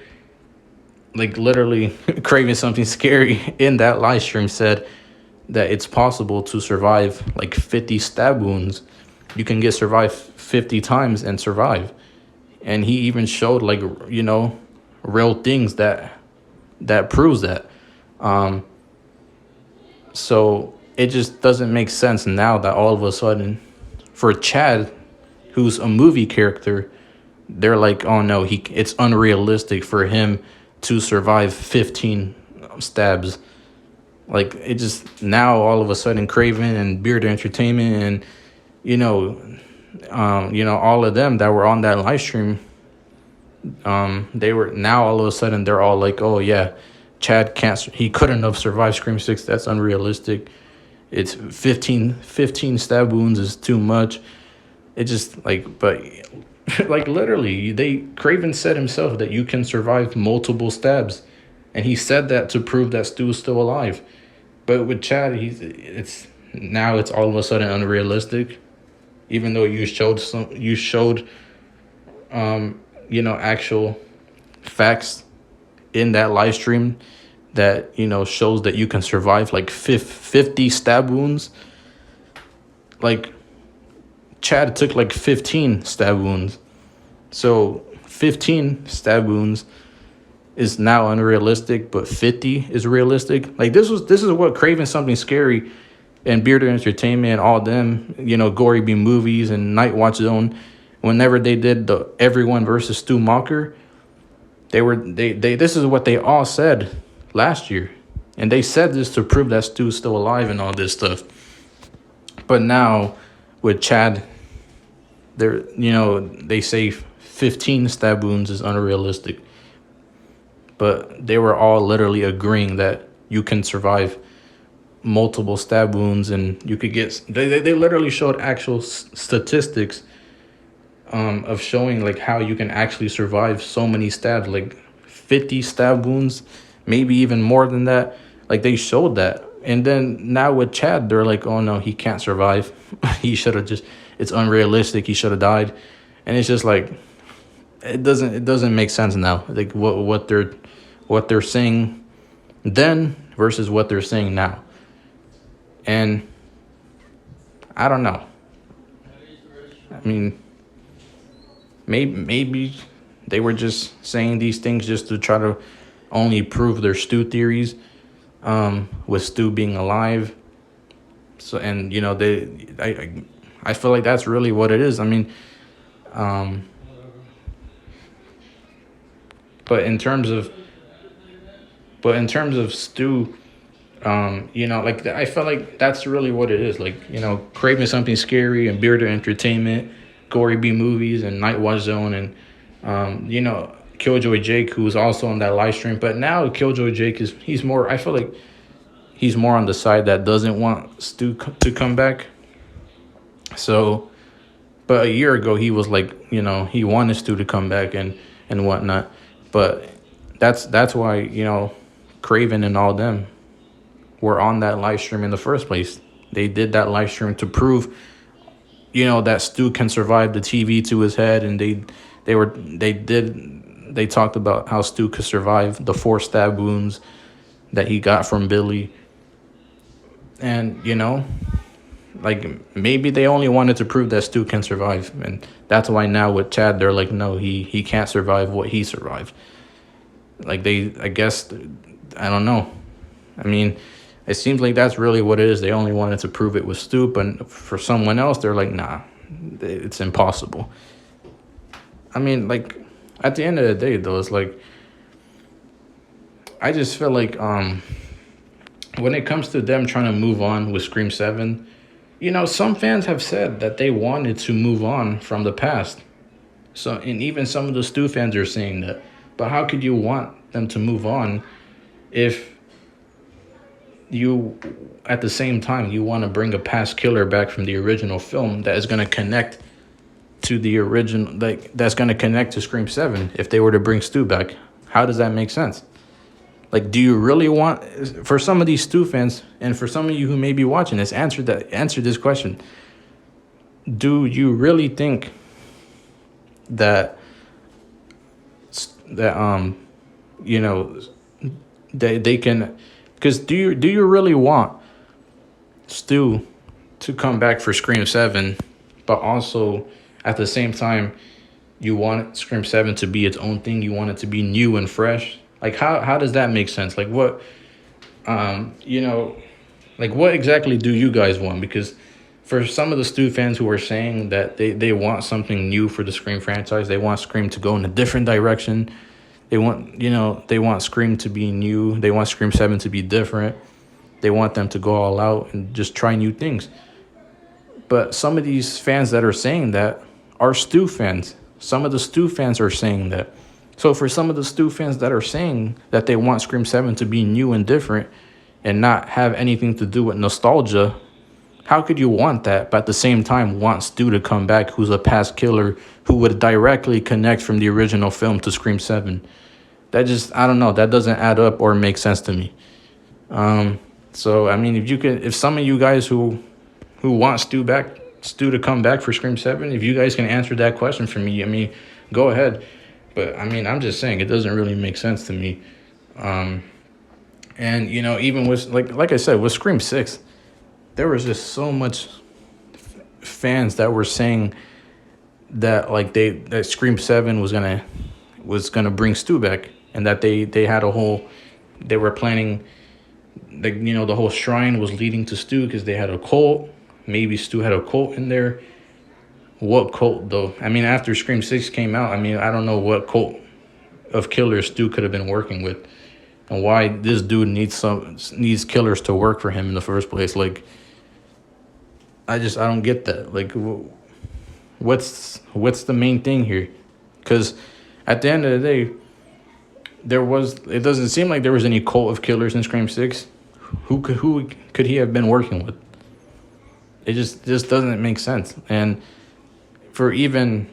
Speaker 1: like, literally Craving Something Scary in that live stream said that it's possible to survive like 50 stab wounds. You can get survived 50 times and survive. And he even showed, like, real things that proves that. So it just doesn't make sense now that all of a sudden, for Chad, who's a movie character, they're like, oh no, it's unrealistic for him to survive 15 stabs. Like, it just, now all of a sudden Craven and Beard Entertainment and all of them that were on that live stream, they were, now all of a sudden they're all like, oh yeah, Chad he couldn't have survived Scream 6. That's unrealistic. It's 15 stab wounds is too much. It just, like, but like, literally, Craven said himself that you can survive multiple stabs, and he said that to prove that Stu is still alive. But with Chad, it's all of a sudden unrealistic, even though you showed actual facts in that live stream that shows that you can survive like 50 stab wounds. Like, Chad took like 15 stab wounds, so 15 stab wounds is now unrealistic, but 50 is realistic. Like, this is what Craven Something Scary and Bearded Entertainment and all them, Gory B Movies and Night Watch Zone, whenever they did the Everyone versus Stu Macher, this is what they all said last year. And they said this to prove that Stu's still alive and all this stuff. But now with Chad, they say 15 stab wounds is unrealistic. But they were all literally agreeing that you can survive multiple stab wounds, and you could get, they literally showed actual statistics of showing like how you can actually survive so many stabs, like 50 stab wounds, maybe even more than that. Like, they showed that. And then now with Chad, they're like, oh no, he can't survive. He should have it's unrealistic. He should have died. And it's just like, it doesn't make sense now. Like, what they're saying then versus what they're saying now. And I don't know. I mean, maybe they were just saying these things just to try to only prove their Stu theories, with Stu being alive. So, and I feel like that's really what it is. I mean, but in terms of Stu, like, I feel like that's really what it is. Like, Craving Something Scary and Bearded Entertainment, Gory B Movies and Night Watch Zone, and Killjoy Jake, who's also on that live stream. But now Killjoy Jake he's more, I feel like he's more on the side that doesn't want Stu to come back. So, but a year ago he was like, he wanted Stu to come back and whatnot. But that's why Craven and all them were on that live stream in the first place. They did that live stream to prove that Stu can survive the TV to his head, and they talked about how Stu could survive the 4 stab wounds that he got from Billy. And like, maybe they only wanted to prove that Stu can survive, and that's why now with Chad they're like, no, he can't survive what he survived. Like, I guess, I don't know. I mean, it seems like that's really what it is. They only wanted to prove it with Stu, but for someone else, they're like, nah, it's impossible. I mean, like, at the end of the day, though, it's like, I just feel like when it comes to them trying to move on with Scream 7, some fans have said that they wanted to move on from the past. So, and even some of the Stu fans are saying that. But how could you want them to move on if you, at the same time, you want to bring a past killer back from the original film that is going to connect to the original, like that's going to connect to Scream 7 if they were to bring Stu back. How does that make sense? Like, do you really want, for some of these Stu fans and for some of you who may be watching this, answer this question. Do you really think that that you know they can, because do you really want Stu to come back for Scream 7, but also at the same time you want Scream 7 to be its own thing, you want it to be new and fresh? Like, how does that make sense? Like, what like what exactly do you guys want? Because for some of the Stu fans who are saying that they want something new for the Scream franchise, they want Scream to go in a different direction. They want Scream to be new. They want Scream 7 to be different. They want them to go all out and just try new things. But some of these fans that are saying that are Stu fans. Some of the Stu fans are saying that. So for some of the Stu fans that are saying that they want Scream 7 to be new and different and not have anything to do with nostalgia, how could you want that, but at the same time want Stu to come back, who's a past killer, who would directly connect from the original film to Scream 7? That just, I don't know, that doesn't add up or make sense to me. So, I mean, if some of you guys who want Stu to come back for Scream 7, if you guys can answer that question for me, I mean, go ahead. But, I mean, I'm just saying, it doesn't really make sense to me. And, even with, like I said, with Scream 6, there was just so much fans that were saying that that Scream 7 was gonna bring Stu back, and that they were planning, the whole shrine was leading to Stu because they had a cult. Maybe Stu had a cult in there. What cult though? I mean, after Scream 6 came out, I mean, I don't know what cult of killers Stu could have been working with, and why this dude needs killers to work for him in the first place. Like, I don't get that. Like, what's the main thing here? Because at the end of the day, it doesn't seem like there was any cult of killers in Scream 6. Who could he have been working with? It just doesn't make sense. And for even,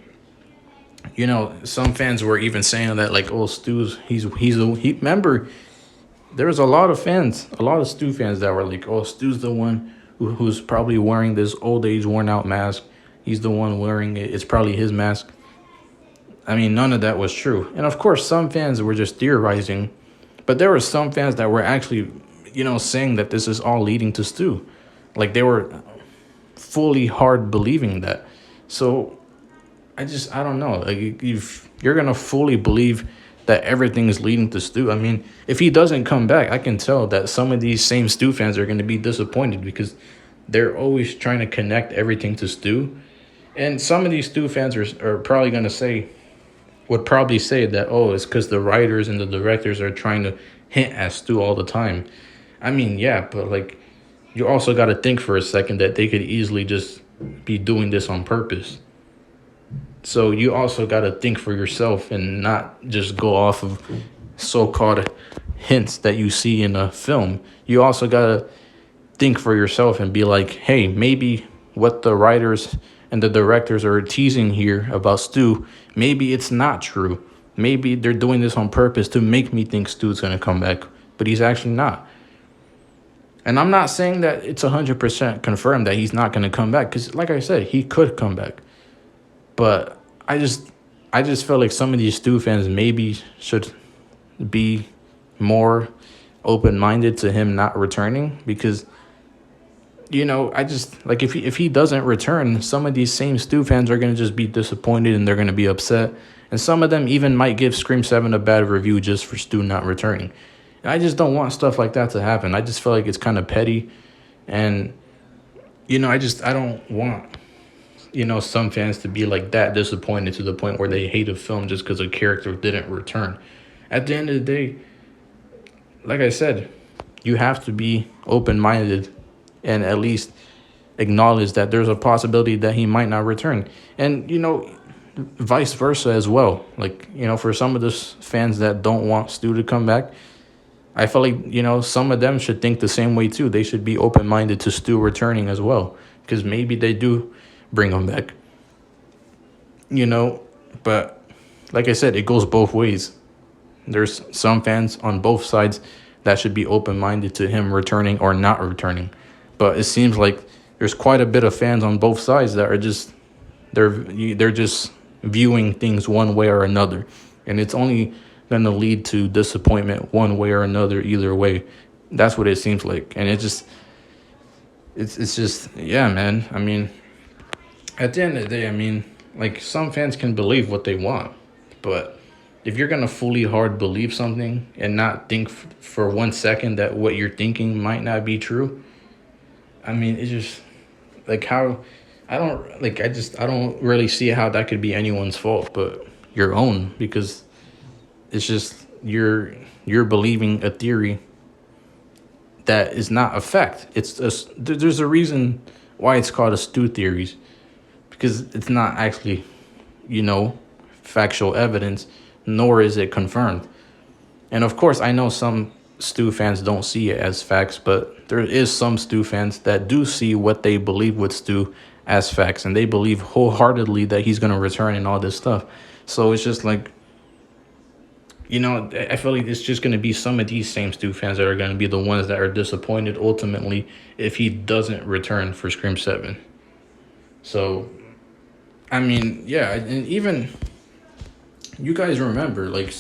Speaker 1: some fans were even saying that, like, oh, Stu's remember, there was a lot of Stu fans that were like, oh, Stu's the one who's probably wearing this old age worn out mask. He's the one wearing it. It's probably his mask. I mean, none of that was true. And of course, some fans were just theorizing, but there were some fans that were actually, saying that this is all leading to Stu. Like, they were fully hard believing that. So I don't know. Like, if you're going to fully believe that everything is leading to Stu, I mean, if he doesn't come back, I can tell that some of these same Stu fans are going to be disappointed, because they're always trying to connect everything to Stu. And some of these Stu fans are probably going to would probably say that, oh, it's because the writers and the directors are trying to hint at Stu all the time. I mean, yeah, but like, you also got to think for a second that they could easily just be doing this on purpose. So you also got to think for yourself and not just go off of so-called hints that you see in a film. You also got to think for yourself and be like, hey, maybe what the writers and the directors are teasing here about Stu, maybe it's not true. Maybe they're doing this on purpose to make me think Stu's going to come back, but he's actually not. And I'm not saying that it's 100% confirmed that he's not going to come back, because like I said, he could come back. But I just feel like some of these Stu fans maybe should be more open-minded to him not returning, because I just, like, if he doesn't return, some of these same Stu fans are going to just be disappointed and they're going to be upset. And some of them even might give Scream 7 a bad review just for Stu not returning. And I just don't want stuff like that to happen. I just feel like it's kind of petty. And, I don't want, some fans to be like that disappointed to the point where they hate a film just because a character didn't return. At the end of the day, like I said, you have to be open-minded and at least acknowledge that there's a possibility that he might not return. And, vice versa as well. Like, for some of the fans that don't want Stu to come back, I feel like, some of them should think the same way too. They should be open-minded to Stu returning as well, because maybe they do bring him back. you know. But like I said, it goes both ways. There's some fans on both sides that should be open minded to him returning or not returning. But it seems like there's quite a bit of fans on both sides that are just they're just viewing things one way or another, and it's only going to lead to disappointment one way or another. Either way, that's what it seems like, and it's just yeah, man. I mean, at the end of the day, I mean, like some fans can believe what they want, but if you're gonna fully hard believe something and not think for 1 second that what you're thinking might not be true, I mean, it's just like how I don't really see how that could be anyone's fault but your own, because it's just you're believing a theory that is not a fact. There's a reason why it's called a stew theories, because it's not actually, you know, factual evidence, nor is it confirmed. And of course, I know some Stu fans don't see it as facts, but there is some Stu fans that do see what they believe with Stu as facts, and they believe wholeheartedly that he's going to return and all this stuff. So it's just like, you know, I feel like it's just going to be some of these same Stu fans that are going to be the ones that are disappointed ultimately if he doesn't return for Scream 7. So, I mean, yeah, and even you guys remember, like,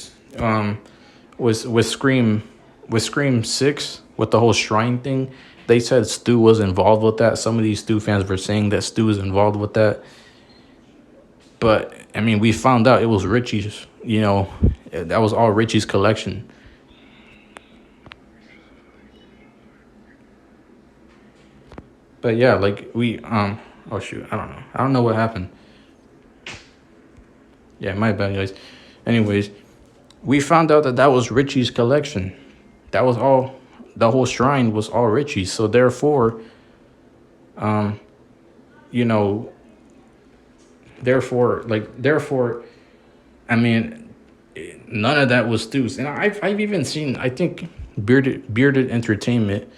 Speaker 1: with Scream 6, with the whole shrine thing, they said Stu was involved with that. Some of these Stu fans were saying that Stu was involved with that. But, I mean, we found out it was Richie's, you know, that was all Richie's collection. But yeah, like oh shoot, I don't know. I don't know what happened. Yeah, my bad, guys. Anyways, we found out that was Richie's collection. That was all, the whole shrine was all Richie's. So therefore, you know, therefore, I mean, none of that was Stu's. And I've even seen, I think, Bearded Entertainment,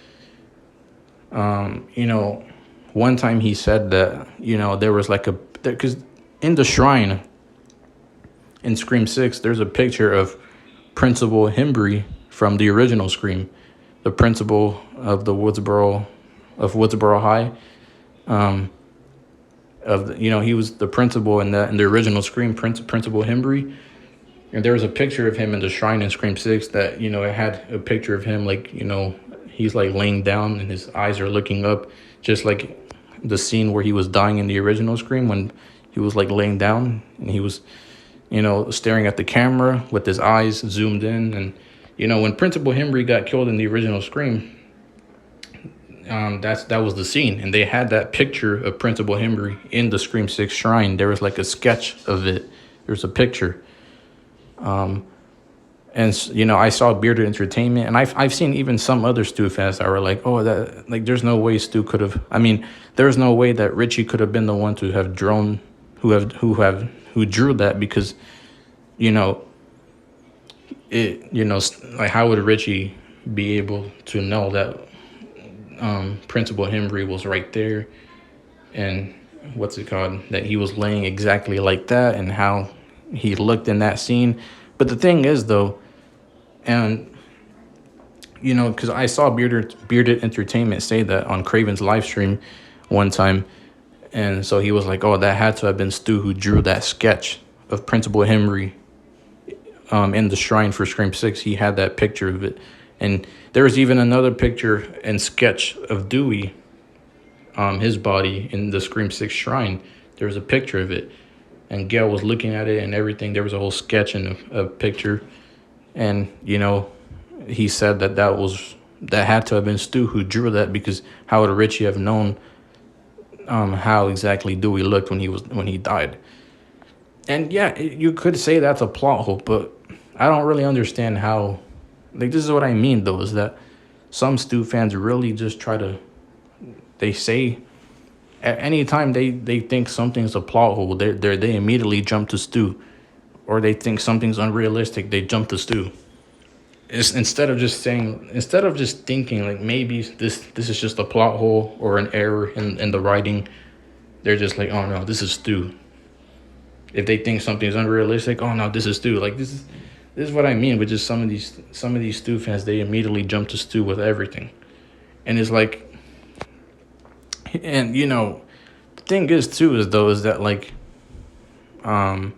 Speaker 1: you know, one time he said that, you know, there was like because in the shrine in Scream 6, there's a picture of Principal Himbry from the original Scream, the principal of the Woodsboro High. You know, he was the principal in the original Scream, Principal Himbry. And there was a picture of him in the shrine in Scream 6 that, you know, it had a picture of him, like, you know, he's like laying down and his eyes are looking up, just like the scene where he was dying in the original Scream, when he was like laying down and he was, you know, staring at the camera with his eyes zoomed in. And, you know, when Principal Himbry got killed in the original Scream, that was the scene, and they had that picture of Principal Himbry in the Scream 6 shrine. There was like a sketch of it. There's a picture. And, you know, I saw Bearded Entertainment, and I've seen even some other Stu fans that were like, oh, that, like, there's no way Stu could have, I mean, there's no way that Richie could have been the one to have drawn, who drew that, because, you know, like, how would Richie be able to know that Principal Himbry was right there, and that he was laying exactly like that, and how he looked in that scene. But the thing is, though, and, you know, because I saw Bearded Entertainment say that on Craven's live stream one time, and so he was like, oh, that had to have been Stu who drew that sketch of Principal Himbry in the shrine for Scream 6. He had that picture of it. And there was even another picture and sketch of Dewey, his body in the Scream 6 shrine. There was a picture of it, and Gail was looking at it and everything. There was a whole sketch and a picture. And, you know, he said that had to have been Stu who drew that, because how would Richie have known how exactly Dewey looked when he died? And yeah, you could say that's a plot hole, but I don't really understand how. Like, this is what I mean, though, is that some Stu fans really just they say, at any time they think something's a plot hole, they immediately jump to Stu. Or they think something's unrealistic, they jump to Stu. Instead of just thinking, like, maybe this is just a plot hole or an error in the writing, they're just like, oh no, this is Stu. If they think something's unrealistic, oh no, this is Stu. Like this is what I mean with just some of these Stu fans. They immediately jump to Stu with everything, and it's like, and the thing is too is that like, um,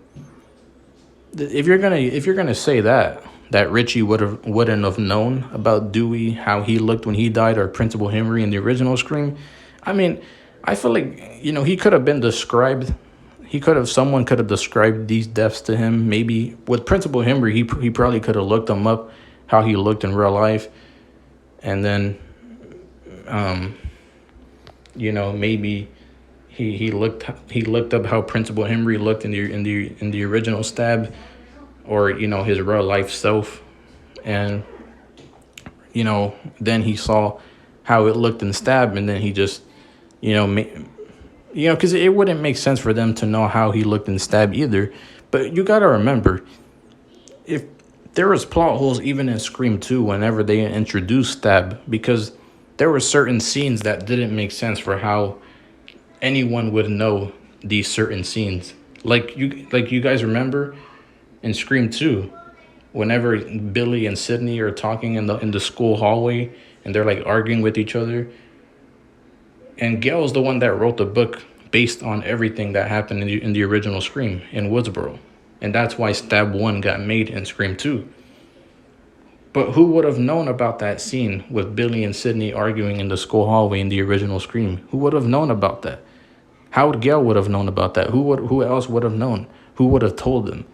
Speaker 1: if you're gonna say that Richie wouldn't have known about Dewey, how he looked when he died, or Principal Henry in the original Scream, I mean, I feel like he could have been described. Someone could have described these deaths to him. Maybe with Principal Henry, he probably could have looked him up, how he looked in real life, and then, um, maybe he looked up how Principal Henry looked in the original Stab, or his real life self, and then he saw how it looked in Stab, and then he just because it wouldn't make sense for them to know how he looked in Stab either. But you gotta remember, if there was plot holes even in Scream 2 whenever they introduced Stab, because there were certain scenes that didn't make sense for how anyone would know these certain scenes. Like you guys remember in Scream 2, whenever Billy and Sydney are talking in the school hallway, and they're like arguing with each other, and Gail's the one that wrote the book based on everything that happened in the original Scream in Woodsboro. And that's why Stab 1 got made in Scream 2. But who would have known about that scene with Billy and Sydney arguing in the school hallway in the original Scream? Who would have known about that? How would Gail would have known about that? Who else would have known? Who would have told them?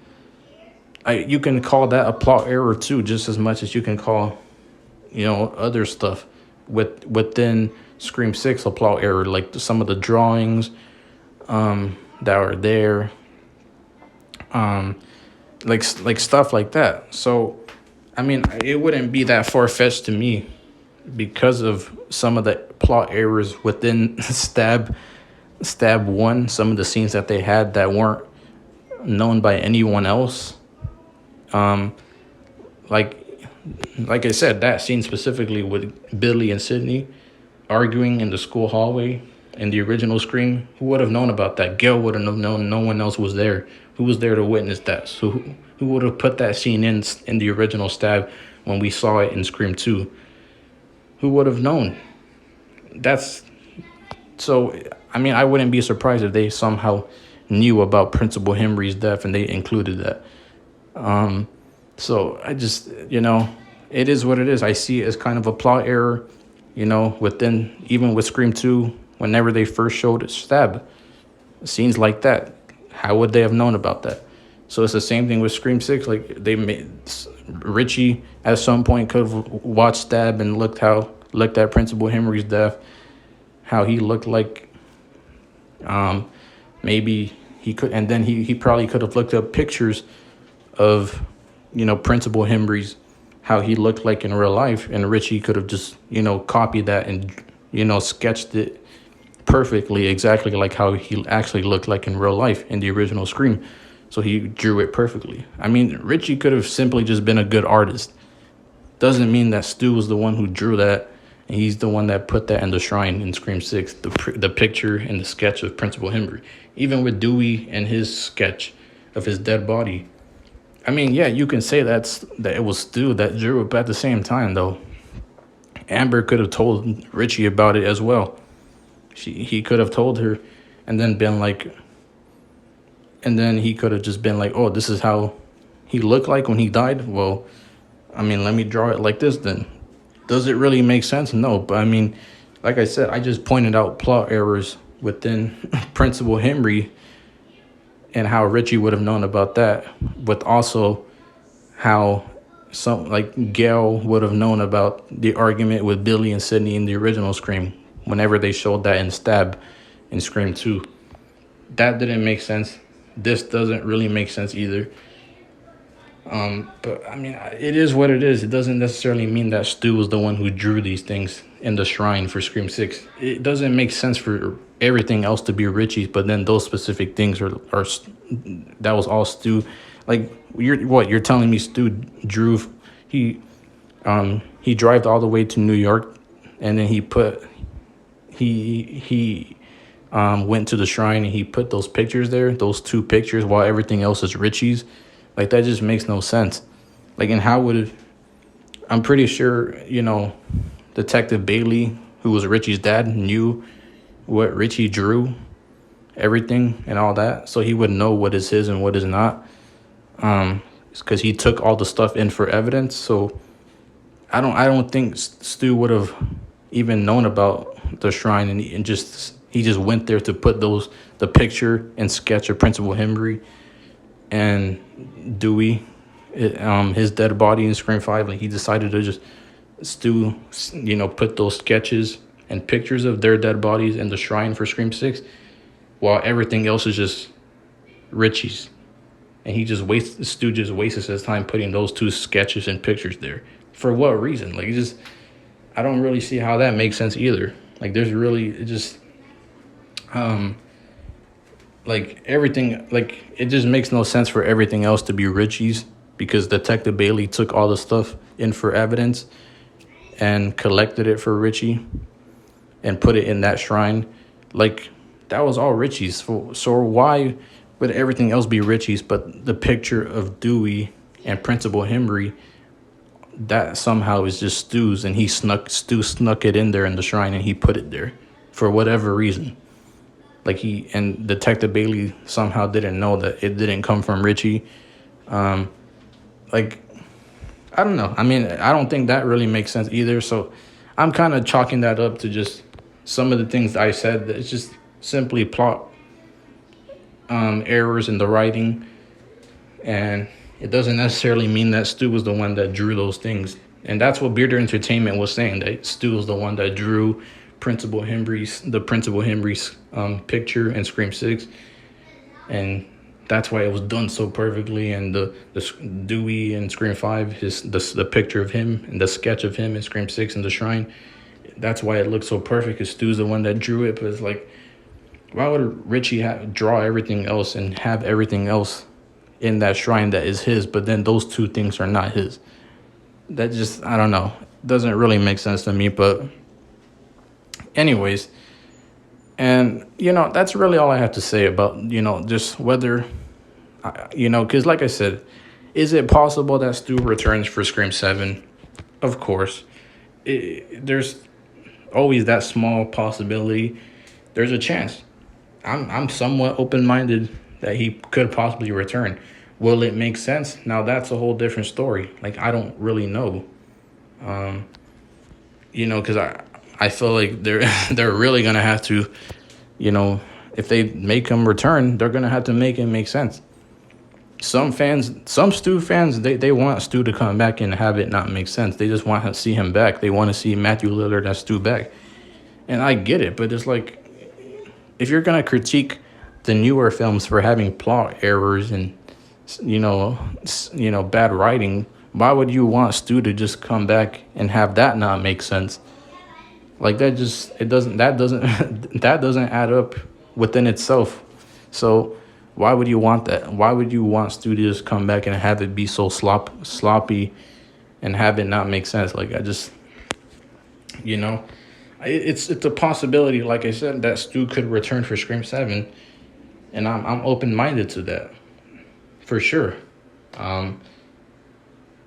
Speaker 1: You can call that a plot error too, just as much as you can call, other stuff within Scream 6 a plot error, like some of the drawings that are there, like stuff like that. So, I mean, it wouldn't be that far-fetched to me because of some of the plot errors within Stab 1, some of the scenes that they had that weren't known by anyone else. Like I said, that scene specifically with Billy and Sydney arguing in the school hallway in the original Scream, who would have known about that? Gail would have known. No one else was there. Who was there to witness that? So who would have put that scene in the original Stab when we saw it in Scream 2? Who would have known? So, I mean, I wouldn't be surprised if they somehow knew about Principal Henry's death and they included that. So I just, it is what it is. I see it as kind of a plot error, even with Scream 2, whenever they first showed it, Stab, scenes like that. How would they have known about that? So it's the same thing with Scream 6. Like, Richie at some point could have watched Stab and looked at Principal Henry's death, how he looked like, maybe he could, and then he probably could have looked up pictures of, Principal Henry's, how he looked like in real life, and Richie could have just, copied that and, sketched it perfectly, exactly like how he actually looked like in real life in the original Scream. So he drew it perfectly. I mean, Richie could have simply just been a good artist. Doesn't mean that Stu was the one who drew that, and he's the one that put that in the shrine in Scream 6, the picture and the sketch of Principal Henry. Even with Dewey and his sketch of his dead body. I mean, yeah, you can say that it was Stu that drew it, but at the same time, though, Amber could have told Richie about it as well. He could have told her, and then he could have just been like, oh, this is how he looked like when he died? Well, I mean, let me draw it like this then. Does it really make sense? No, but I mean, like I said, I just pointed out plot errors within Principal Henry and how Richie would have known about that, but also how Gail would have known about the argument with Billy and Sydney in the original Scream whenever they showed that in Stab in Scream 2. That didn't make sense. This doesn't really make sense either. But I mean, it is what it is. It doesn't necessarily mean that Stu was the one who drew these things in the shrine for Scream 6. It doesn't make sense for everything else to be Richie's, but then those specific things are that was all Stu. Like, you're telling me Stu drew, he drove all the way to New York, and then he went to the shrine and he put those pictures there, those two pictures, while everything else is Richie's. Like, that just makes no sense. Like, and how would I'm pretty sure, Detective Bailey, who was Richie's dad, knew what Richie drew, everything and all that, so he would know what is his and what is not. Because he took all the stuff in for evidence. So I don't think Stu would have even known about the shrine, and he just went there to put the picture and sketch of Principal Henry and Dewey, his dead body in Scream 5. Like, he decided to just put those sketches and pictures of their dead bodies in the shrine for Scream 6, while everything else is just Richie's. And Stu just wastes his time putting those two sketches and pictures there. For what reason? Like, I don't really see how that makes sense either. Like, everything, like, it just makes no sense for everything else to be Richie's, because Detective Bailey took all the stuff in for evidence and collected it for Richie and put it in that shrine. Like, that was all Richie's. So why would everything else be Richie's, but the picture of Dewey and Principal Henry, that somehow is just Stu's, and Stu snuck it in there in the shrine and he put it there for whatever reason. Like, and Detective Bailey somehow didn't know that it didn't come from Richie. Like, I don't know. I mean, I don't think that really makes sense either. So I'm kind of chalking that up to just some of the things that I said. That it's just simply plot errors in the writing. And it doesn't necessarily mean that Stu was the one that drew those things. And that's what Bearder Entertainment was saying, that Stu was the one that drew the Principal Henry's picture in Scream 6. And that's why it was done so perfectly. And the Dewey in Scream 5, the picture of him and the sketch of him in Scream 6 in the shrine, that's why it looks so perfect, because Stu's the one that drew it. But it's like, why would Richie draw everything else and have everything else in that shrine that is his, but then those two things are not his? That just, I don't know, doesn't really make sense to me. But anyways, and that's really all I have to say about just whether because like I said, is it possible that Stu returns for Scream 7? Of course. There's always that small possibility. There's a chance. I'm somewhat open-minded that he could possibly return. Will it make sense? Now, that's a whole different story. Like, I don't really know. Because I feel like they're really going to have to, if they make him return, they're going to have to make it make sense. Some Stu fans, they want Stu to come back and have it not make sense. They just want to see him back. They want to see Matthew Lillard as Stu back. And I get it, but it's like, if you're going to critique the newer films for having plot errors and, bad writing, why would you want Stu to just come back and have that not make sense? Like, that doesn't add up within itself. So why would you want that? Why would you want Stu to just come back and have it be so sloppy and have it not make sense? Like, it's a possibility, like I said, that Stu could return for Scream 7, and I'm open-minded to that, for sure. And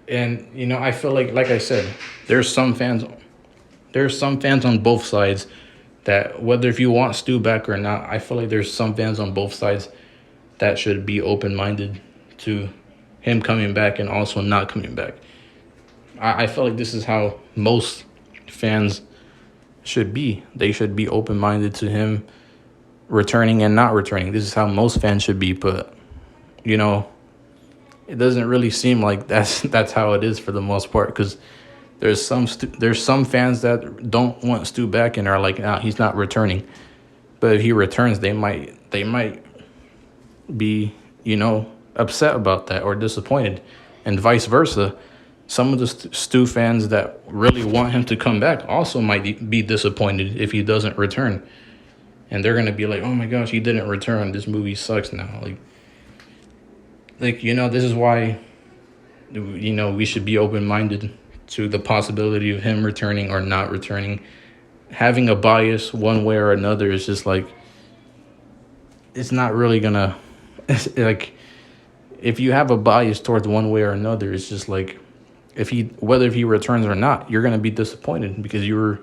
Speaker 1: I feel like I said, there's some fans on both sides that, whether if you want Stu back or not, I feel like there's some fans on both sides that should be open-minded to him coming back and also not coming back. I feel like this is how most fans should be. They should be open-minded to him returning and not returning. This is how most fans should be. But it doesn't really seem like that's how it is for the most part, because there's some fans that don't want Stu back and are like, nah, he's not returning. But if he returns, they might be upset about that or disappointed, and vice versa. Some of the Stu fans that really want him to come back also might be disappointed if he doesn't return. And they're going to be like, oh my gosh, he didn't return. This movie sucks now. Like this is why, we should be open-minded to the possibility of him returning or not returning. Having a bias one way or another is just like, it's not really gonna like, if you have a bias towards one way or another, it's just like, if he returns or not, you're gonna be disappointed because you were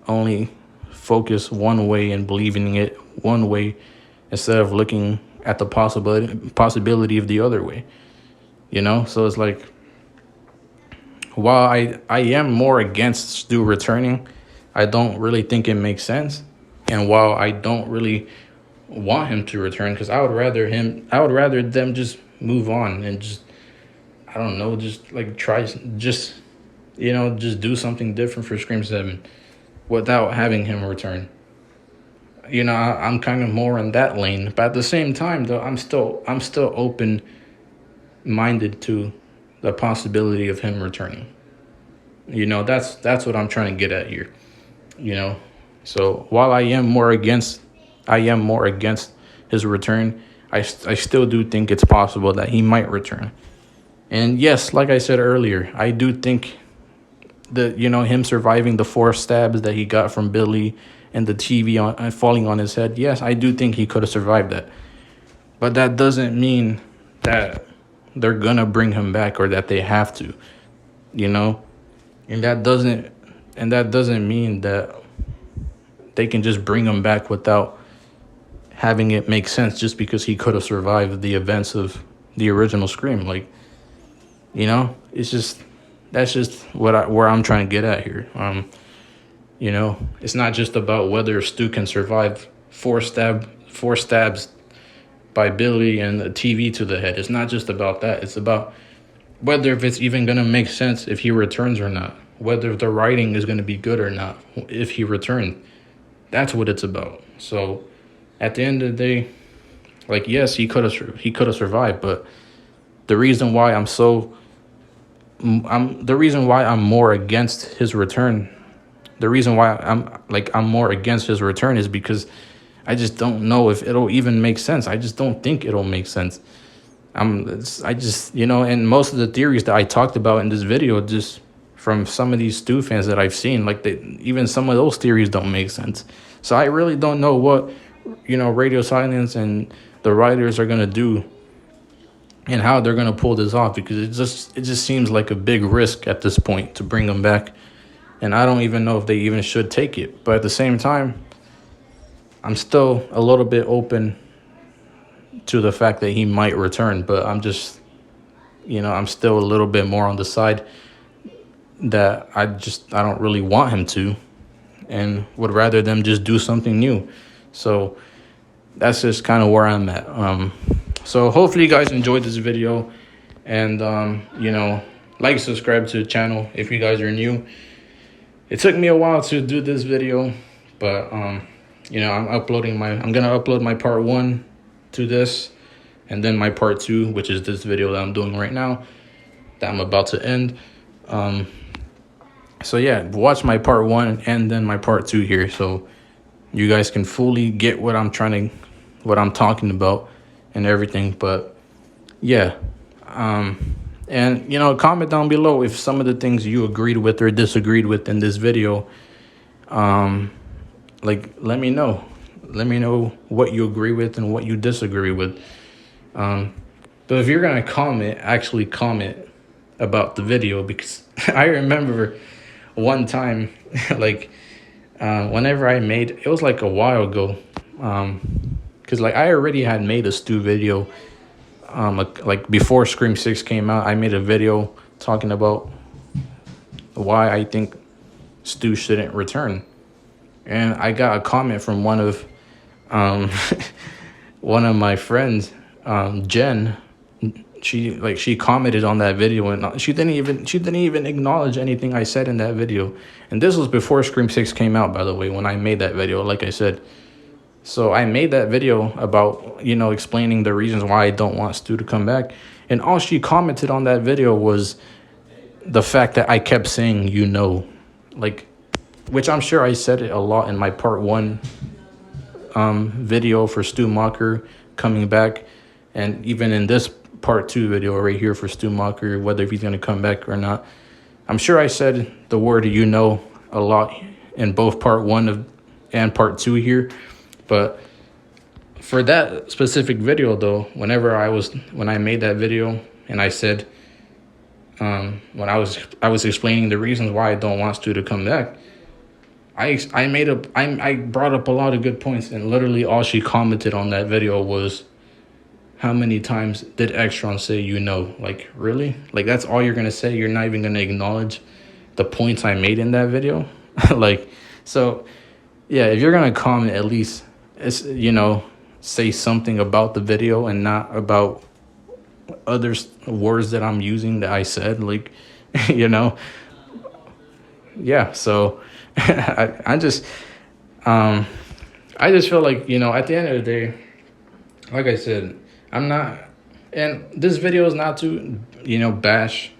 Speaker 1: only focused one way and believing it one way instead of looking at the possibility of the other way. You know, so it's like, while I am more against Stu returning, I don't really think it makes sense. And while I don't really want him to return, because I would rather them just move on and just, I don't know, just like try, just, you know, just do something different for Scream 7 without having him return. You know, I'm kind of more in that lane, but at the same time, though, I'm still open minded to the possibility of him returning. You know, that's what I'm trying to get at here. You know, so while I am more against his return, I still do think it's possible that he might return. And yes, like I said earlier, I do think that, you know, him surviving the 4 stabs that he got from Billy and the TV falling on his head, yes, I do think he could have survived that. But that doesn't mean that they're gonna bring him back or that they have to, you know, and that doesn't mean that they can just bring him back without having it make sense just because he could have survived the events of the original Scream. Like, you know, that's just where I'm trying to get at here. You know, it's not just about whether Stu can survive 4 stabs by Billy and a TV to the head. It's not just about that. It's about whether if it's even going to make sense if he returns or not, whether the writing is going to be good or not if he returned. That's what it's about. So at the end of the day, like, yes, he could have survived, but the reason why I'm more against his return, the reason why I'm more against his return is because I just don't know if it'll even make sense. I just don't think it'll make sense. You know, and most of the theories that I talked about in this video, just from some of these Stu fans that I've seen, like, even some of those theories don't make sense. So I really don't know what, you know, Radio Silence and the writers are gonna do and how they're gonna pull this off, because it just seems like a big risk at this point to bring them back, and I don't even know if they even should take it. But at the same time, I'm still a little bit open to the fact that he might return, but I'm just, you know, I'm still a little bit more on the side that I don't really want him to, and would rather them just do something new. So that's just kind of where I'm at. So hopefully you guys enjoyed this video, and you know, like, subscribe to the channel if you guys are new. It took me a while to do this video, but you know, I'm gonna upload my part 1 to this, and then my part 2, which is this video that I'm doing right now, that I'm about to end. So yeah, watch my part 1 and then my part 2 here, so you guys can fully get what I'm talking about and everything. But yeah, and you know, comment down below if some of the things you agreed with or disagreed with in this video. Like, let me know what you agree with and what you disagree with. But if you're gonna comment, actually comment about the video, because I remember one time, like, whenever I made, it was like a while ago, because like I already had made a Stu video, like before Scream 6 came out. I made a video talking about why I think Stu shouldn't return, and I got a comment from one of my friends, Jen. She commented on that video, and she didn't even acknowledge anything I said in that video. And this was before Scream 6 came out, by the way, when I made that video, like I said. So I made that video about, you know, explaining the reasons why I don't want Stu to come back, and all she commented on that video was the fact that I kept saying, you know, like, which I'm sure I said it a lot in my part 1 video for Stu Macher coming back, and even in this part 2 video right here for Stu Macher, whether if he's going to come back or not. I'm sure I said the word you know a lot in both part 1 and part 2 here, but for that specific video though, when I made that video and I said, when I was explaining the reasons why I don't want Stu to come back, I brought up a lot of good points, and literally all she commented on that video was, how many times did Extron say you know? Like, really? Like, that's all you're gonna say? You're not even gonna acknowledge the points I made in that video? Like, so yeah, if you're gonna comment, at least it's, you know, say something about the video and not about other words that I'm using that I said, like, you know. Yeah, so I just feel like, you know, at the end of the day, like I said, I'm not, and this video is not to, you know, bash,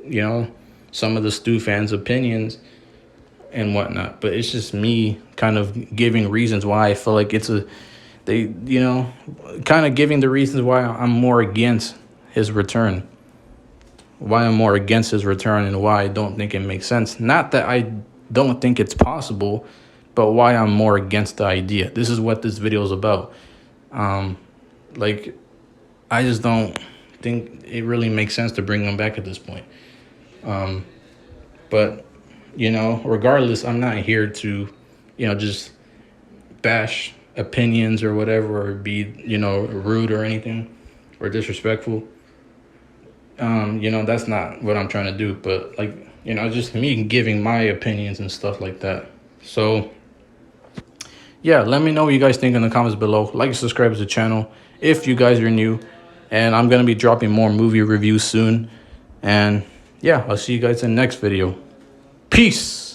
Speaker 1: you know, some of the Stu fans' opinions and whatnot, but it's just me kind of giving reasons why I feel like you know, kind of giving the reasons why I'm more against his return. Why I'm more against his return and why I don't think it makes sense. Not that I don't think it's possible, but why I'm more against the idea. This is what this video is about. Like, I just don't think it really makes sense to bring him back at this point. But, you know, regardless, I'm not here to, you know, just bash opinions or whatever, or be, you know, rude or anything, or disrespectful. You know, that's not what I'm trying to do, but, like, you know, just me giving my opinions and stuff like that. So yeah, let me know what you guys think in the comments below. Like and subscribe to the channel if you guys are new, and I'm gonna be dropping more movie reviews soon. And yeah, I'll see you guys in the next video. Peace.